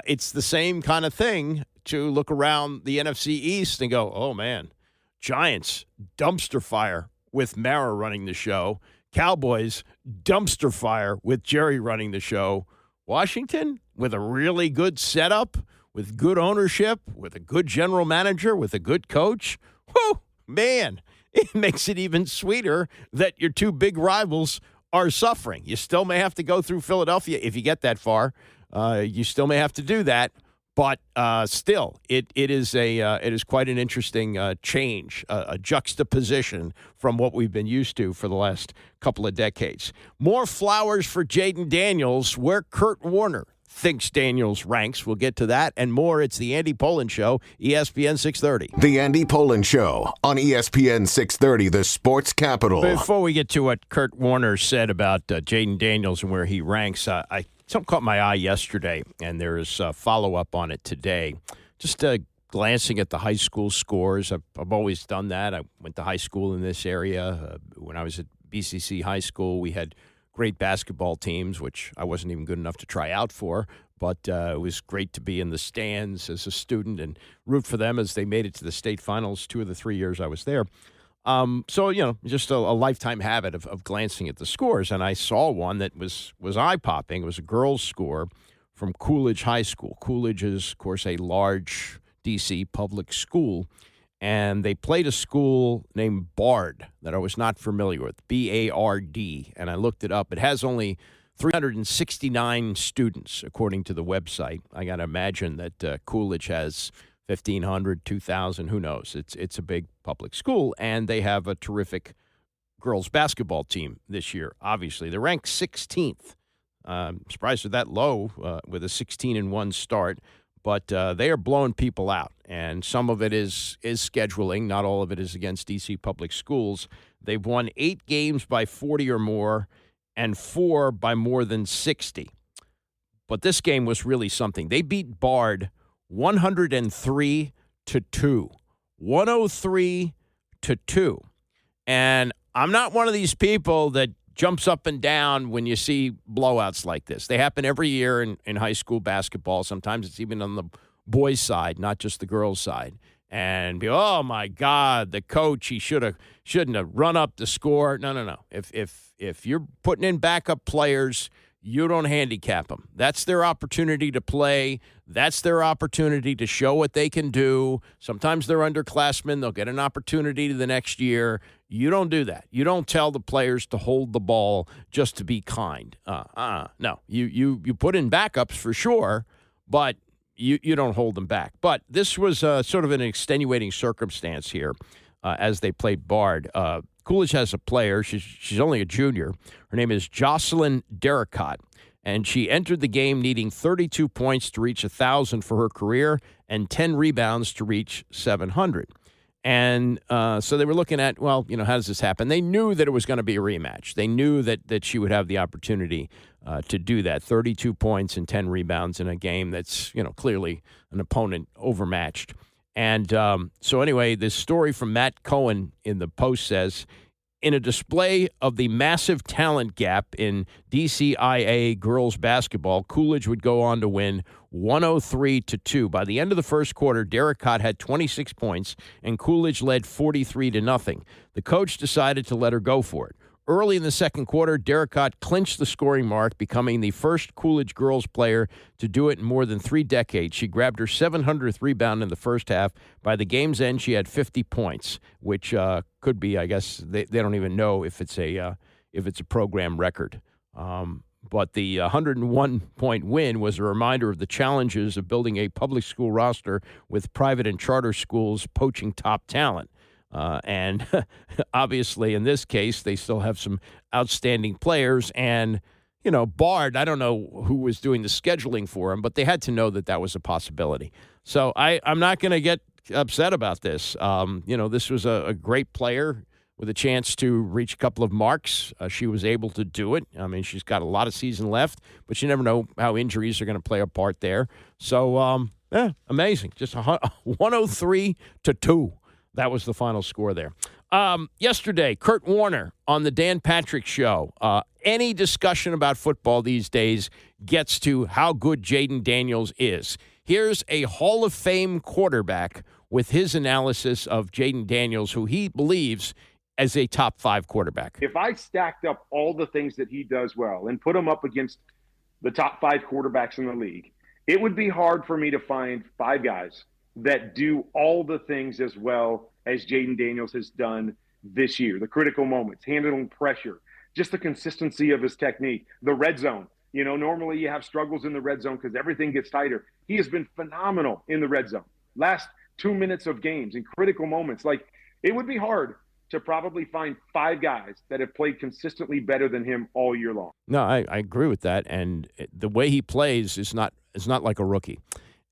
it's the same kind of thing to look around the NFC East and go, oh, man, Giants, dumpster fire with Mara running the show. Cowboys, dumpster fire with Jerry running the show. Washington, with a really good setup, with good ownership, with a good general manager, with a good coach. Whew, man, it makes it even sweeter that your 2 big rivals are suffering. You still may have to go through Philadelphia if you get that far. You still may have to do that, but still, it is quite an interesting change, a juxtaposition from what we've been used to for the last couple of decades. More flowers for Jayden Daniels, where Kurt Warner thinks Daniels ranks. We'll get to that and more. It's the Andy Pollin Show, ESPN 630. The Andy Pollin Show on ESPN 630, the sports capital. Before we get to what Kurt Warner said about Jayden Daniels and where he ranks, something caught my eye yesterday, and there's a follow-up on it today. Just glancing at the high school scores. I've always done that. I went to high school in this area. When I was at BCC High School, we had great basketball teams, which I wasn't even good enough to try out for, but it was great to be in the stands as a student and root for them as they made it to the state finals 2 of the 3 years I was there. So, just a lifetime habit of glancing at the scores, and I saw one that was eye-popping. It was a girls' score from Coolidge High School. Coolidge is, of course, a large D.C. public school, and they played a school named Bard that I was not familiar with, B-A-R-D, and I looked it up. It has only 369 students, according to the website. I got to imagine that Coolidge has 1,500, 2,000, who knows. It's a big public school, and they have a terrific girls basketball team this year, obviously. They're ranked 16th. I'm surprised they're that low with a 16-1 start. But they are blowing people out, and some of it is scheduling. Not all of it is against D.C. public schools. They've won 8 games by 40 or more and 4 by more than 60. But this game was really something. They beat Bard 103-2. 103-2. And I'm not one of these people that jumps up and down when you see blowouts like this. They happen every year in high school basketball. Sometimes it's even on the boys' side, not just the girls' side, and be, oh my God, the coach, he shouldn't have run up the score. No. If you're putting in backup players, you don't handicap them. That's their opportunity to play. That's their opportunity to show what they can do. Sometimes they're underclassmen. They'll get an opportunity the next year. You don't do that. You don't tell the players to hold the ball just to be kind. No. You put in backups for sure, but you don't hold them back. But this was sort of an extenuating circumstance here as they played Bard. Coolidge has a player. She's only a junior. Her name is Jocelyn Derricott, and she entered the game needing 32 points to reach 1,000 for her career and 10 rebounds to reach 700. And so they were looking at, well, how does this happen? They knew that it was going to be a rematch. They knew that she would have the opportunity to do that, 32 points and 10 rebounds in a game that's, clearly an opponent overmatched. And so anyway, this story from Matt Cohen in the Post says, in a display of the massive talent gap in DCIA girls basketball, Coolidge would go on to win 103-2. By the end of the first quarter, Derricott had 26 points, and Coolidge led 43-0. The coach decided to let her go for it. Early in the second quarter, Derricott clinched the scoring mark, becoming the first Coolidge girls player to do it in more than 3 decades. She grabbed her 700th rebound in the first half. By the game's end, she had 50 points, which could be, I guess, they don't even know if it's a program record. But the 101-point win was a reminder of the challenges of building a public school roster with private and charter schools poaching top talent. And obviously, in this case, they still have some outstanding players. And, Bard, I don't know who was doing the scheduling for him, but they had to know that was a possibility. So I'm not going to get upset about this. This was a great player with a chance to reach a couple of marks. She was able to do it. I mean, she's got a lot of season left, but you never know how injuries are going to play a part there. So, amazing. Just 103-2. That was the final score there. Yesterday, Kurt Warner on the Dan Patrick Show. Any discussion about football these days gets to how good Jayden Daniels is. Here's a Hall of Fame quarterback with his analysis of Jayden Daniels, who he believes as a top 5 quarterback. If I stacked up all the things that he does well and put him up against the top 5 quarterbacks in the league, it would be hard for me to find 5 guys that do all the things as well as Jayden Daniels has done this year. The critical moments, handling pressure, just the consistency of his technique, the red zone. Normally you have struggles in the red zone because everything gets tighter. He has been phenomenal in the red zone. Last 2 minutes of games in critical moments. It would be hard to probably find 5 guys that have played consistently better than him all year long. No, I agree with that. And the way he plays is not like a rookie.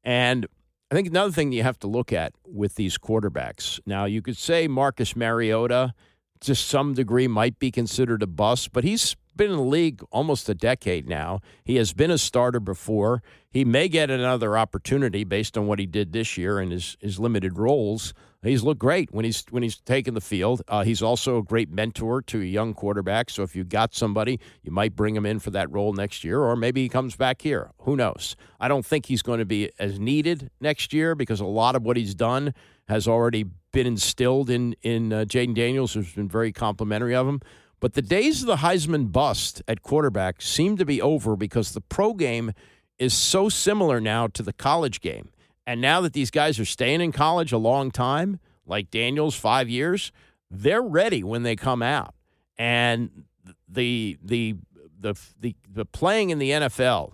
And I think another thing you have to look at with these quarterbacks, now you could say Marcus Mariota to some degree might be considered a bust, but he's been in the league almost a decade now. He has been a starter before. He may get another opportunity based on what he did this year and his limited roles. He's looked great when he's taken the field. He's also a great mentor to a young quarterback. So if you got somebody, you might bring him in for that role next year, or maybe he comes back here. Who knows? I don't think he's going to be as needed next year because a lot of what he's done has already been instilled in Jayden Daniels, who's been very complimentary of him. But the days of the Heisman bust at quarterback seem to be over because the pro game is so similar now to the college game. And now that these guys are staying in college a long time, like Daniels, 5 years, they're ready when they come out. And the playing in the NFL,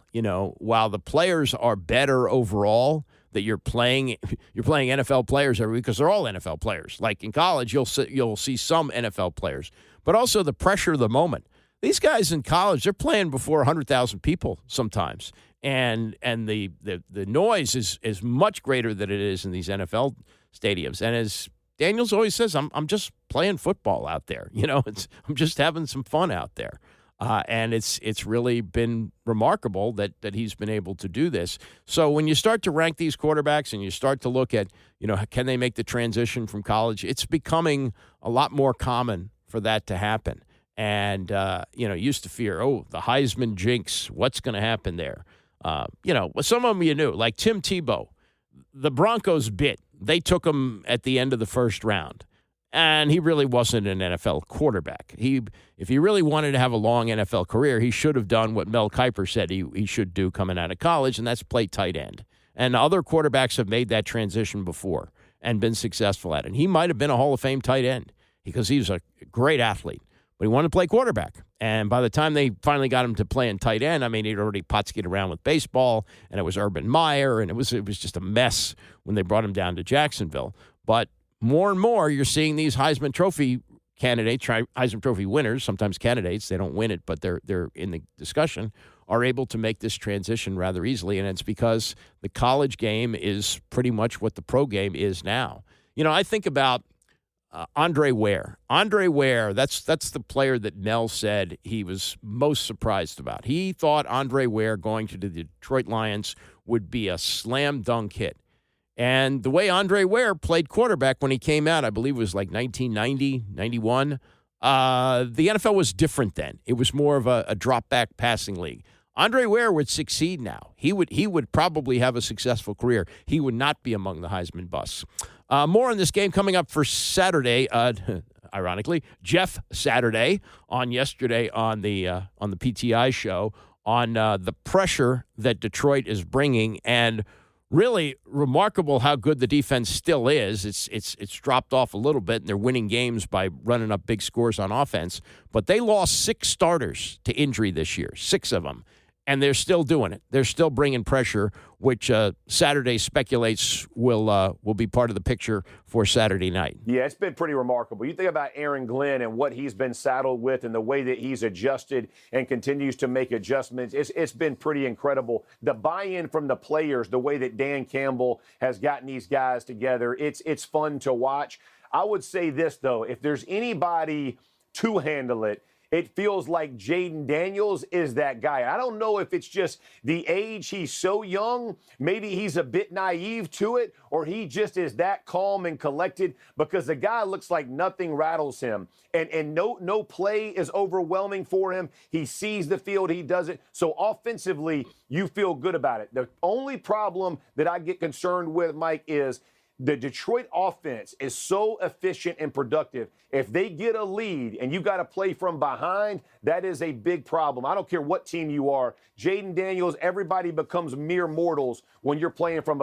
while the players are better overall, that you're playing NFL players every week because they're all NFL players. Like in college, you'll see some NFL players, but also the pressure of the moment. These guys in college, they're playing before 100,000 people sometimes. And the noise is much greater than it is in these NFL stadiums. And as Daniels always says, I'm just playing football out there. I'm just having some fun out there. And it's really been remarkable that he's been able to do this. So when you start to rank these quarterbacks and you start to look at, can they make the transition from college? It's becoming a lot more common for that to happen. And, used to fear, the Heisman jinx, what's going to happen there? Some of them you knew, like Tim Tebow. the Broncos bit. They took him at the end of the first round. And he really wasn't an NFL quarterback. If he really wanted to have a long NFL career, he should have done what Mel Kiper said he should do coming out of college, and that's play tight end. And other quarterbacks have made that transition before and been successful at it. And he might have been a Hall of Fame tight end because he was a great athlete, but he wanted to play quarterback. And by the time they finally got him to play in tight end, I mean, he'd already potskied around with baseball, and it was Urban Meyer, and it was just a mess when they brought him down to Jacksonville. But more and more, you're seeing these Heisman Trophy candidates, Heisman Trophy winners, sometimes candidates, they don't win it, but they're in the discussion, are able to make this transition rather easily, and it's because the college game is pretty much what the pro game is now. You know, I think about Andre Ware. Andre Ware, that's the player that Mel said he was most surprised about. He thought Andre Ware going to the Detroit Lions would be a slam dunk hit. And the way Andre Ware played quarterback when he came out, I believe it was like 1990, 91, the NFL was different then. It was more of a drop-back passing league. Andre Ware would succeed now. He would probably have a successful career. He would not be among the Heisman busts. More on this game coming up for Saturday. Ironically, Jeff Saturday yesterday on the PTI show on the pressure that Detroit is bringing, and really remarkable how good the defense still is. It's dropped off a little bit, and they're winning games by running up big scores on offense. But they lost 6 starters to injury this year, 6 of them, and they're still doing it. They're still bringing pressure, which Saturday speculates will be part of the picture for Saturday night. Yeah, it's been pretty remarkable. You think about Aaron Glenn and what he's been saddled with and the way that he's adjusted and continues to make adjustments. It's been pretty incredible. The buy-in from the players, the way that Dan Campbell has gotten these guys together, it's fun to watch. I would say this, though, if there's anybody to handle it, it feels like Jayden Daniels is that guy. I don't know if it's just the age. He's so young. Maybe he's a bit naive to it, or he just is that calm and collected because the guy looks like nothing rattles him. And no play is overwhelming for him. He sees the field. He does it. So offensively, you feel good about it. The only problem that I get concerned with, Mike, is the Detroit offense is so efficient and productive. If they get a lead and you got to play from behind, that is a big problem. I don't care what team you are. Jayden Daniels, everybody becomes mere mortals when you're playing from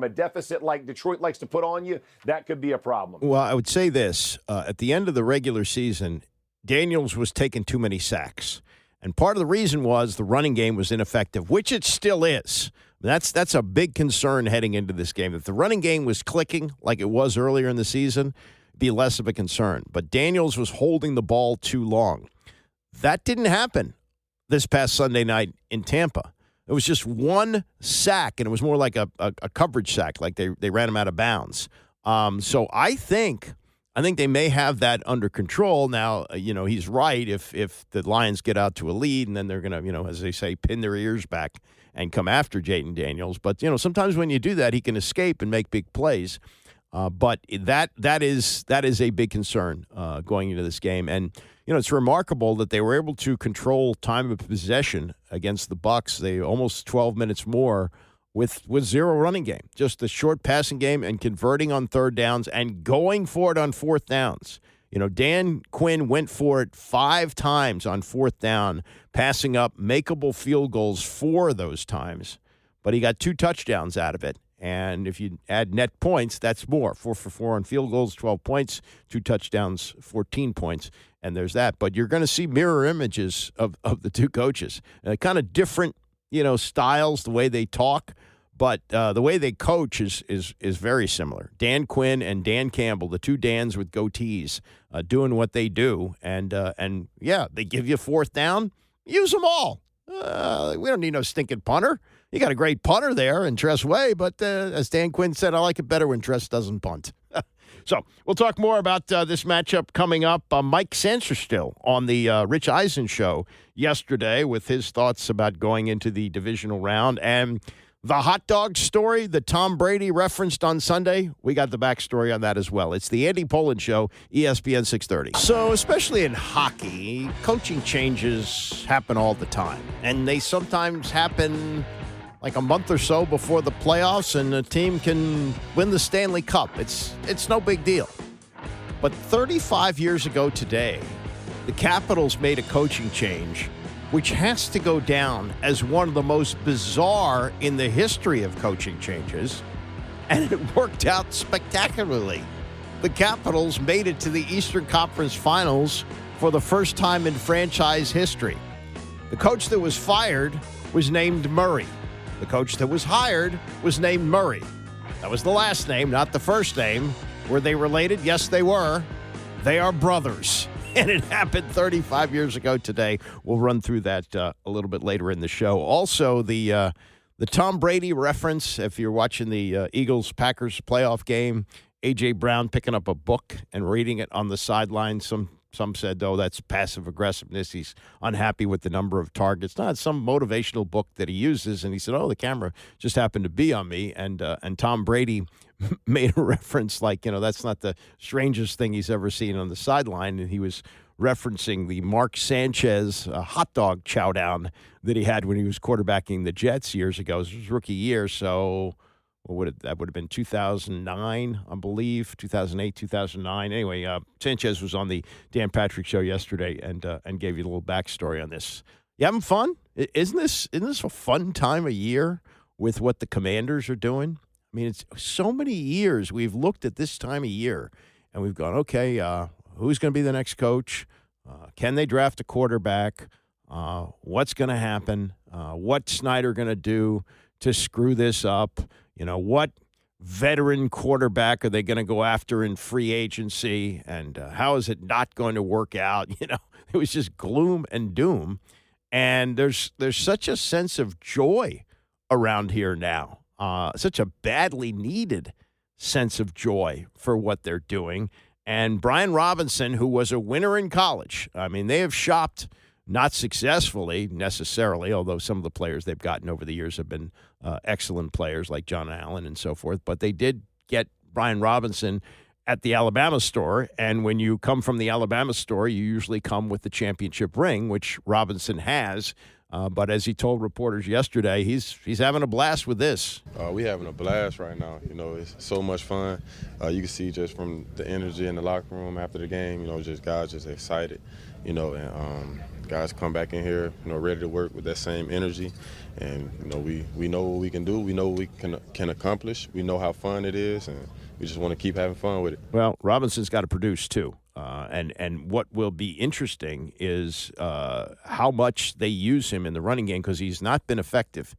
a deficit like Detroit likes to put on you. That could be a problem. Well, I would say this. At the end of the regular season, Daniels was taking too many sacks. And part of the reason was the running game was ineffective, which it still is. That's a big concern heading into this game. If the running game was clicking like it was earlier in the season, it'd be less of a concern. But Daniels was holding the ball too long. That didn't happen this past Sunday night in Tampa. It was just one sack, and it was more like a coverage sack, like they ran him out of bounds. So I think they may have that under control. Now, he's right if the Lions get out to a lead, and then they're going to, as they say, pin their ears back and come after Jayden Daniels. But, sometimes when you do that, he can escape and make big plays. But that is a big concern going into this game. And, it's remarkable that they were able to control time of possession against the Bucs. They almost 12 minutes more with zero running game. Just the short passing game and converting on third downs and going for it on fourth downs. Dan Quinn went for it 5 times on fourth down, passing up makeable field goals 4 of those times. But he got 2 touchdowns out of it. And if you add net points, that's more. 4 for 4 on field goals, 12 points, 2 touchdowns, 14 points. And there's that. But you're going to see mirror images of the 2 coaches. Kind of different, styles, the way they talk. But the way they coach is very similar. Dan Quinn and Dan Campbell, the 2 Dans with goatees, doing what they do. And they give you fourth down. Use them all. We don't need no stinking punter. You got a great punter there in Tress Way, but as Dan Quinn said, I like it better when Tress doesn't punt. So we'll talk more about this matchup coming up. Mike Sanderstill on the Rich Eisen show yesterday with his thoughts about going into the divisional round. And the hot dog story that Tom Brady referenced on Sunday, we got the backstory on that as well. It's the Andy Pollin Show, ESPN 630. So especially in hockey, coaching changes happen all the time. And they sometimes happen like a month or so before the playoffs, and the team can win the Stanley Cup. It's no big deal. But 35 years ago today, the Capitals made a coaching change, which has to go down as one of the most bizarre in the history of coaching changes, and it worked out spectacularly. The Capitals made it to the Eastern Conference Finals for the first time in franchise history. The coach that was fired was named Murray. The coach that was hired was named Murray. That was the last name, not the first name. Were they related? Yes, they were. They are brothers. And it happened 35 years ago today. We'll run through that a little bit later in the show. Also, the Tom Brady reference, if you're watching the Eagles-Packers playoff game, A.J. Brown picking up a book and reading it on the sideline. Some said, oh, that's passive aggressiveness. He's unhappy with the number of targets. No, it's some motivational book that he uses. And he said, oh, the camera just happened to be on me. And Tom Brady made a reference like, that's not the strangest thing he's ever seen on the sideline. And he was referencing the Mark Sanchez hot dog chow down that he had when he was quarterbacking the Jets years ago. It was his rookie year, so that would have been 2009, I believe, 2008, 2009. Anyway, Sanchez was on the Dan Patrick Show yesterday and gave you a little backstory on this. You having fun? Isn't this a fun time of year with what the Commanders are doing? I mean, it's so many years we've looked at this time of year and we've gone, okay, who's going to be the next coach? Can they draft a quarterback? What's going to happen? What's Snyder going to do to screw this up? What veteran quarterback are they going to go after in free agency? And how is it not going to work out? It was just gloom and doom. And there's such a sense of joy around here now, such a badly needed sense of joy for what they're doing. And Brian Robinson, who was a winner in college, I mean, they have shopped not successfully necessarily, although some of the players they've gotten over the years have been excellent players like John Allen and so forth. But they did get Brian Robinson at the Alabama store. And when you come from the Alabama store, you usually come with the championship ring, which Robinson has. But as he told reporters yesterday, he's having a blast with this. We're having a blast right now. It's so much fun. You can see just from the energy in the locker room after the game, just guys just excited, and guys come back in here, ready to work with that same energy. And, we know what we can do. We know what we can accomplish. We know how fun it is, and we just want to keep having fun with it. Well, Robinson's got to produce, too. And what will be interesting is how much they use him in the running game, because he's not been effective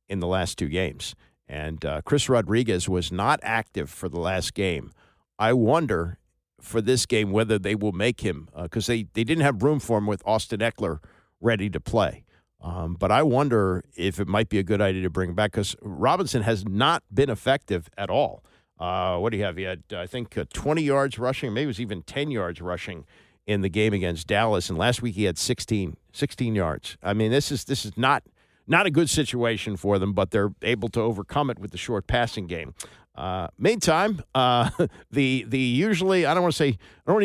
in the last two games. And Chris Rodriguez was not active for the last game. I wonder for this game whether they will make him, because they didn't have room for him with Austin Eckler ready to play. But I wonder if it might be a good idea to bring him back, because Robinson has not been effective at all. What do you have? He had, I think, 20 yards rushing, maybe it was even 10 yards rushing in the game against Dallas. And last week he had 16 yards. I mean, this is not a good situation for them, but they're able to overcome it with the short passing game. Meantime, the usually, I don't want to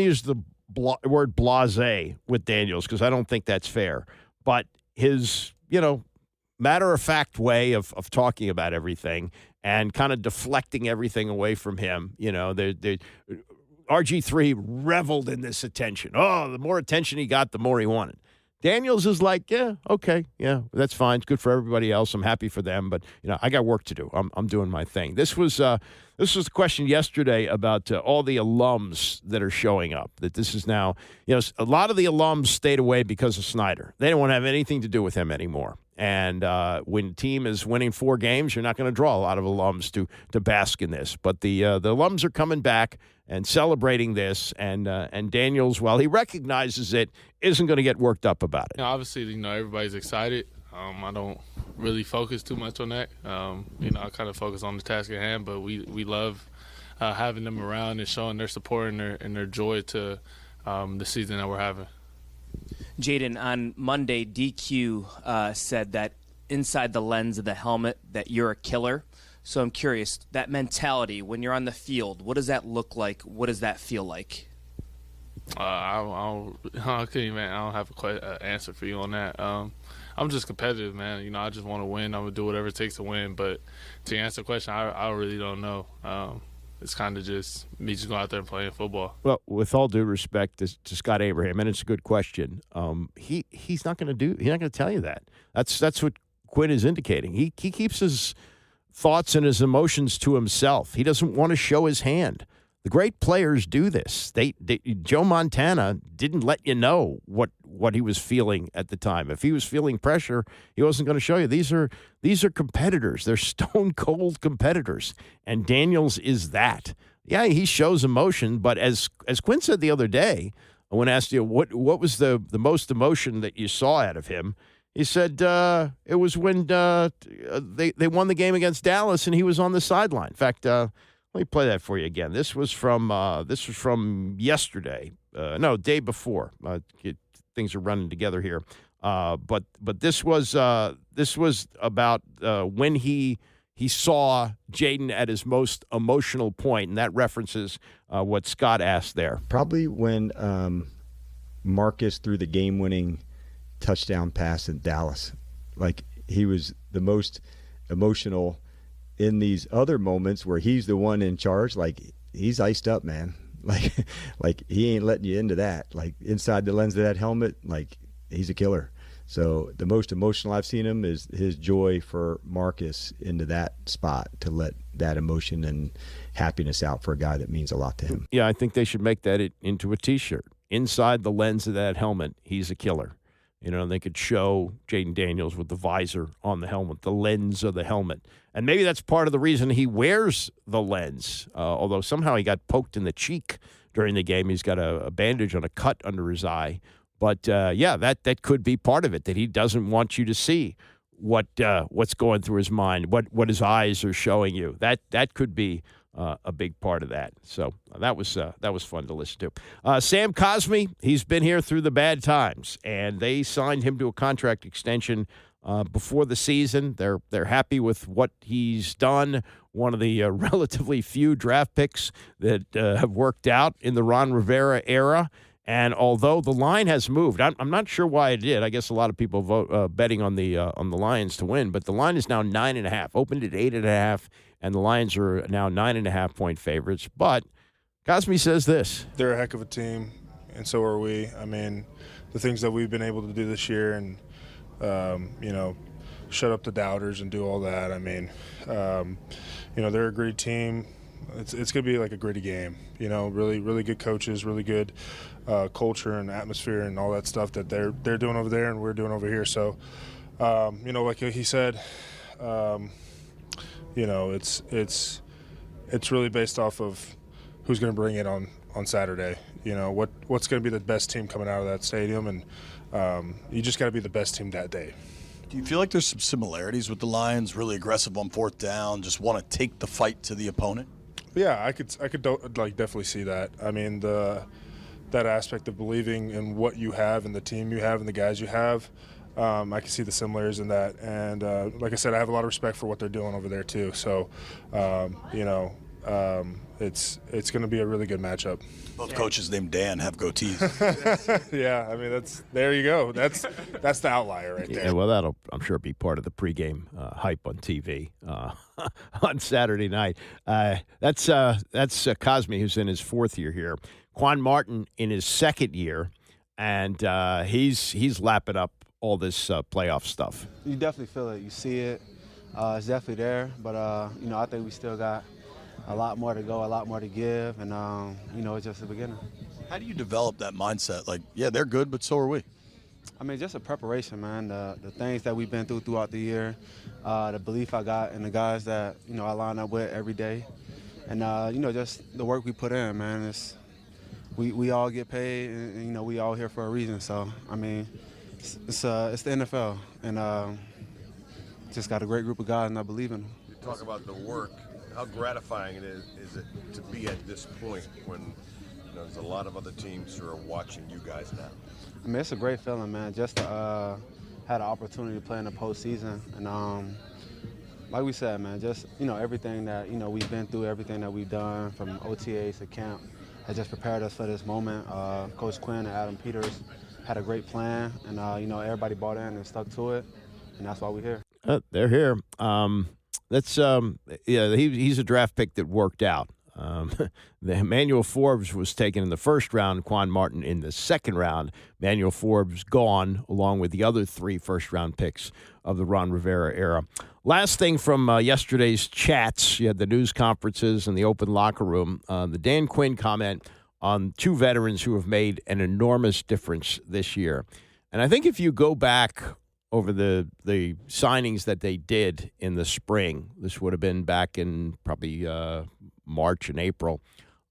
use the word blasé with Daniels, because I don't think that's fair. But his, matter-of-fact way of talking about everything and kind of deflecting everything away from him. RG3 reveled in this attention. Oh, the more attention he got, the more he wanted. Daniels is like, yeah, okay, yeah, that's fine. It's good for everybody else. I'm happy for them, but I got work to do. I'm doing my thing. This was the question yesterday about all the alums that are showing up. That this is now, a lot of the alums stayed away because of Snyder. They don't want to have anything to do with him anymore. And when a team is winning 4 games, you're not going to draw a lot of alums to bask in this. But the alums are coming back and celebrating this. And Daniels, while he recognizes it, isn't going to get worked up about it. Obviously, everybody's excited. I don't really focus too much on that. I kind of focus on the task at hand. But we love having them around and showing their support and their joy to the season that we're having. Jayden, on Monday, DQ said that inside the lens of the helmet that you're a killer. So I'm curious, that mentality, when you're on the field, what does that look like? What does that feel like? I don't have an answer for you on that. I'm just competitive, man. You know, I just want to win. I'm gonna do whatever it takes to win. But to answer the question, I really don't know. It's kind of just me just going out there and playing football. Well, with all due respect to Scott Abraham, and it's a good question, he's not going to tell you that. That's what Quinn is indicating. He keeps his thoughts and his emotions to himself. He doesn't want to show his hand. The great players do this. Joe Montana didn't let you know what he was feeling at the time. If he was feeling pressure, he wasn't going to show you. These are competitors. They're stone cold competitors, and Daniels is that. Yeah, he shows emotion, but as Quinn said the other day, when asked you what was the most emotion that you saw out of him, he said it was when they won the game against Dallas and he was on the sideline. In fact, let me play that for you again. This was from yesterday. Day before. Things are running together here. But this was about when he saw Jayden at his most emotional point, and that references what Scott asked there. Probably when Marcus threw the game-winning touchdown pass in Dallas. Like, he was the most emotional. In these other moments where he's the one in charge, like, he's iced up, man. Like he ain't letting you into that. Like, inside the lens of that helmet, like, he's a killer. So the most emotional I've seen him is his joy for Marcus into that spot, to let that emotion and happiness out for a guy that means a lot to him. Yeah, I think they should make that into a T-shirt. Inside the lens of that helmet, he's a killer. You know, they could show Jayden Daniels with the visor on the helmet, the lens of the helmet. And maybe that's part of the reason he wears the lens, although somehow he got poked in the cheek during the game. He's got a bandage on a cut under his eye. But, that could be part of it, that he doesn't want you to see what's going through his mind, what his eyes are showing you. That could be a big part of that. So that was fun to listen to. Sam Cosmi, he's been here through the bad times, and they signed him to a contract extension before the season. They're happy with what he's done. One of the relatively few draft picks that have worked out in the Ron Rivera era. And although the line has moved, I'm not sure why it did. I guess a lot of people vote betting on the Lions to win, but the line is now 9.5. Opened at 8.5. And the Lions are now 9.5-point favorites. But Cosmi says this. They're a heck of a team, and so are we. I mean, the things that we've been able to do this year and, shut up the doubters and do all that. I mean, they're a great team. It's going to be like a gritty game. Really, really good coaches, really good culture and atmosphere and all that stuff that they're doing over there and we're doing over here. So, like he said, it's really based off of who's going to bring it on Saturday. What's going to be the best team coming out of that stadium, and you just got to be the best team that day. Do you feel like there's some similarities with the Lions? Really aggressive on fourth down, just want to take the fight to the opponent. Yeah, I could definitely see that. I mean, that aspect of believing in what you have and the team you have and the guys you have. I can see the similarities in that, and like I said, I have a lot of respect for what they're doing over there too. So, it's going to be a really good matchup. Both coaches named Dan have goatees. Yeah, I mean there you go. That's the outlier right there. Yeah, well, that'll, I'm sure, be part of the pregame hype on TV on Saturday night. That's Cosmi, who's in his fourth year here. Quan Martin in his second year, and he's lapping up all this playoff stuff. You definitely feel it. You see it. It's definitely there. But, I think we still got a lot more to go, a lot more to give. And, it's just the beginning. How do you develop that mindset? Like, yeah, they're good, but so are we. I mean, just a preparation, man. The things that we've been through throughout the year, the belief I got in the guys that, I line up with every day. And, just the work we put in, man. We all get paid, and, we all here for a reason. So, I mean, it's the NFL, and just got a great group of guys, and I believe in them. You talk about the work. How gratifying is it to be at this point when there's a lot of other teams who are watching you guys now? I mean, it's a great feeling, man, just to have the opportunity to play in the postseason. And like we said, man, just, everything that, we've been through, everything that we've done from OTAs to camp has just prepared us for this moment. Coach Quinn and Adam Peters had a great plan, and everybody bought in and stuck to it, and that's why we're here. They're here. He's a draft pick that worked out. The Emmanuel Forbes was taken in the first round, Quan Martin in the second round. Emmanuel Forbes gone, along with the other 3 first-round picks of the Ron Rivera era. Last thing from yesterday's chats, you had the news conferences and the open locker room. The Dan Quinn comment on 2 veterans who have made an enormous difference this year. And I think if you go back over the signings that they did in the spring, this would have been back in probably March and April,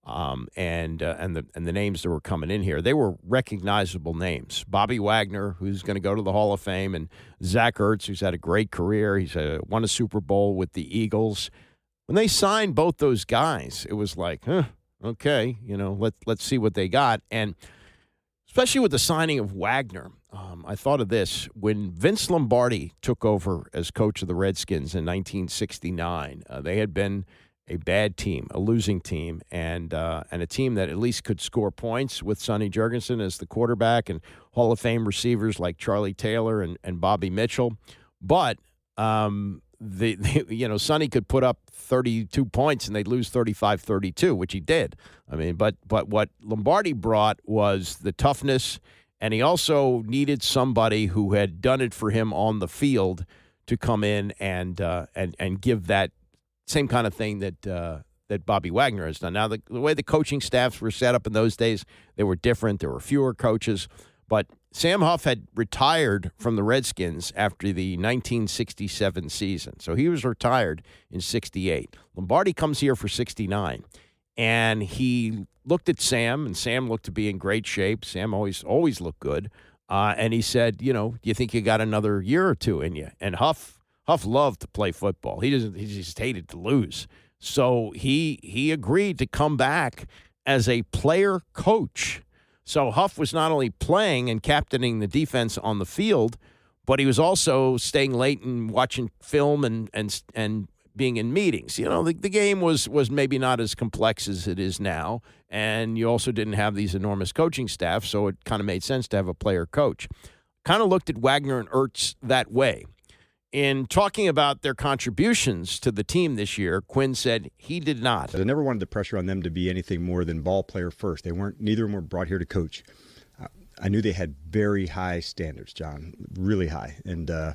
and the names that were coming in here, they were recognizable names. Bobby Wagner, who's going to go to the Hall of Fame, and Zach Ertz, who's had a great career. He's won a Super Bowl with the Eagles. When they signed both those guys, it was like, okay, let's see what they got. And especially with the signing of Wagner, I thought of this. When Vince Lombardi took over as coach of the Redskins in 1969, they had been a bad team, a losing team, and a team that at least could score points with Sonny Jurgensen as the quarterback and Hall of Fame receivers like Charlie Taylor and Bobby Mitchell. But Sonny could put up 32 points and they'd lose 35-32, which he did. I mean, but what Lombardi brought was the toughness, and he also needed somebody who had done it for him on the field to come in and give that same kind of thing that Bobby Wagner has done. Now, the way the coaching staffs were set up in those days, they were different. There were fewer coaches. But Sam Huff had retired from the Redskins after the 1967 season. So he was retired in 68. Lombardi comes here for 69. And he looked at Sam, and Sam looked to be in great shape. Sam always looked good. And he said, do you think you got another year or two in you? And Huff loved to play football. He just hated to lose. So he agreed to come back as a player coach. So Huff was not only playing and captaining the defense on the field, but he was also staying late and watching film and being in meetings. The game was maybe not as complex as it is now, and you also didn't have these enormous coaching staff, so it kind of made sense to have a player coach. Kind of looked at Wagner and Ertz that way. In talking about their contributions to the team this year, Quinn said he did not. I never wanted the pressure on them to be anything more than ball player first. Neither of them were brought here to coach. I knew they had very high standards, John, really high. And I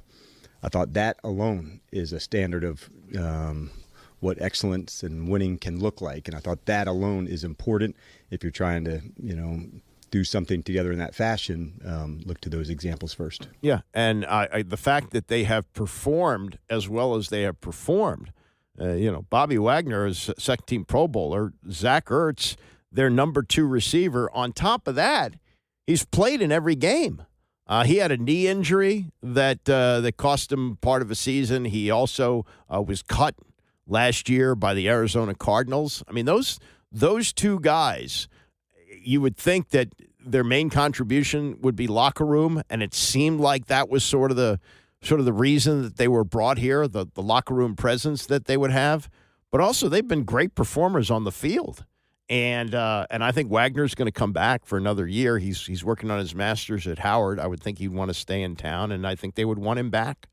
thought that alone is a standard of what excellence and winning can look like. And I thought that alone is important if you're trying to, do something together in that fashion. Look to those examples first. Yeah, and the fact that they have performed as well as they have performed, Bobby Wagner is second-team Pro Bowler. Zach Ertz, their number 2 receiver. On top of that, he's played in every game. He had a knee injury that cost him part of a season. He also was cut last year by the Arizona Cardinals. I mean, those 2 guys, you would think that their main contribution would be locker room, and it seemed like that was sort of the reason that they were brought here, the locker room presence that they would have. But also, they've been great performers on the field, and I think Wagner's going to come back for another year. He's working on his master's at Howard. I would think he'd want to stay in town, and I think they would want him back.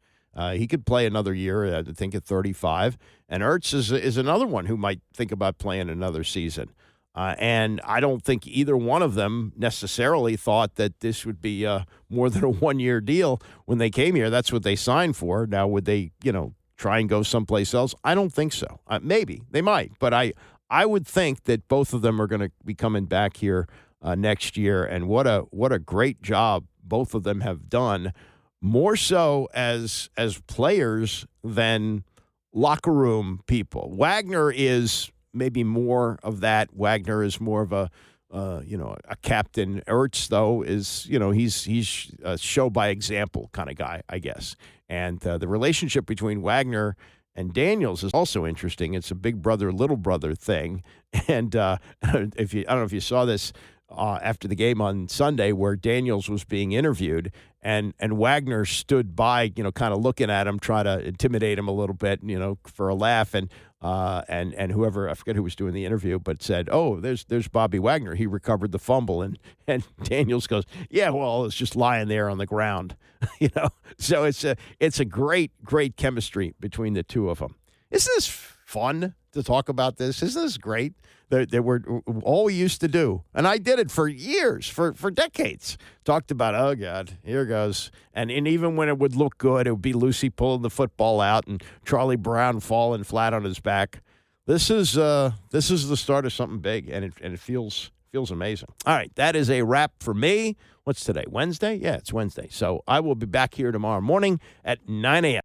He could play another year, I think, at 35. And Ertz is another one who might think about playing another season. And I don't think either one of them necessarily thought that this would be more than a one-year deal when they came here. That's what they signed for. Now, would they, try and go someplace else? I don't think so. Maybe. They might. But I would think that both of them are going to be coming back here next year. And what a great job both of them have done, more so as players than locker room people. Wagner is maybe more of that. Wagner is more of a captain. Ertz, though, is, he's a show by example kind of guy, I guess. And the relationship between Wagner and Daniels is also interesting. It's a big brother, little brother thing. And I don't know if you saw this, after the game on Sunday where Daniels was being interviewed, and Wagner stood by, kind of looking at him, try to intimidate him a little bit, for a laugh, and whoever, I forget who was doing the interview, but said, "Oh, there's Bobby Wagner. He recovered the fumble," and Daniels goes, "Yeah, well, it's just lying there on the ground," So it's a great chemistry between the two of them. Isn't this fun to talk about this? Isn't this great? They were all we used to do, and I did it for years, for decades. Talked about, oh God, here goes, and even when it would look good, it would be Lucy pulling the football out and Charlie Brown falling flat on his back. This is the start of something big, and it feels amazing. All right, that is a wrap for me. What's today? Wednesday? Yeah, it's Wednesday. So I will be back here tomorrow morning at 9 a.m.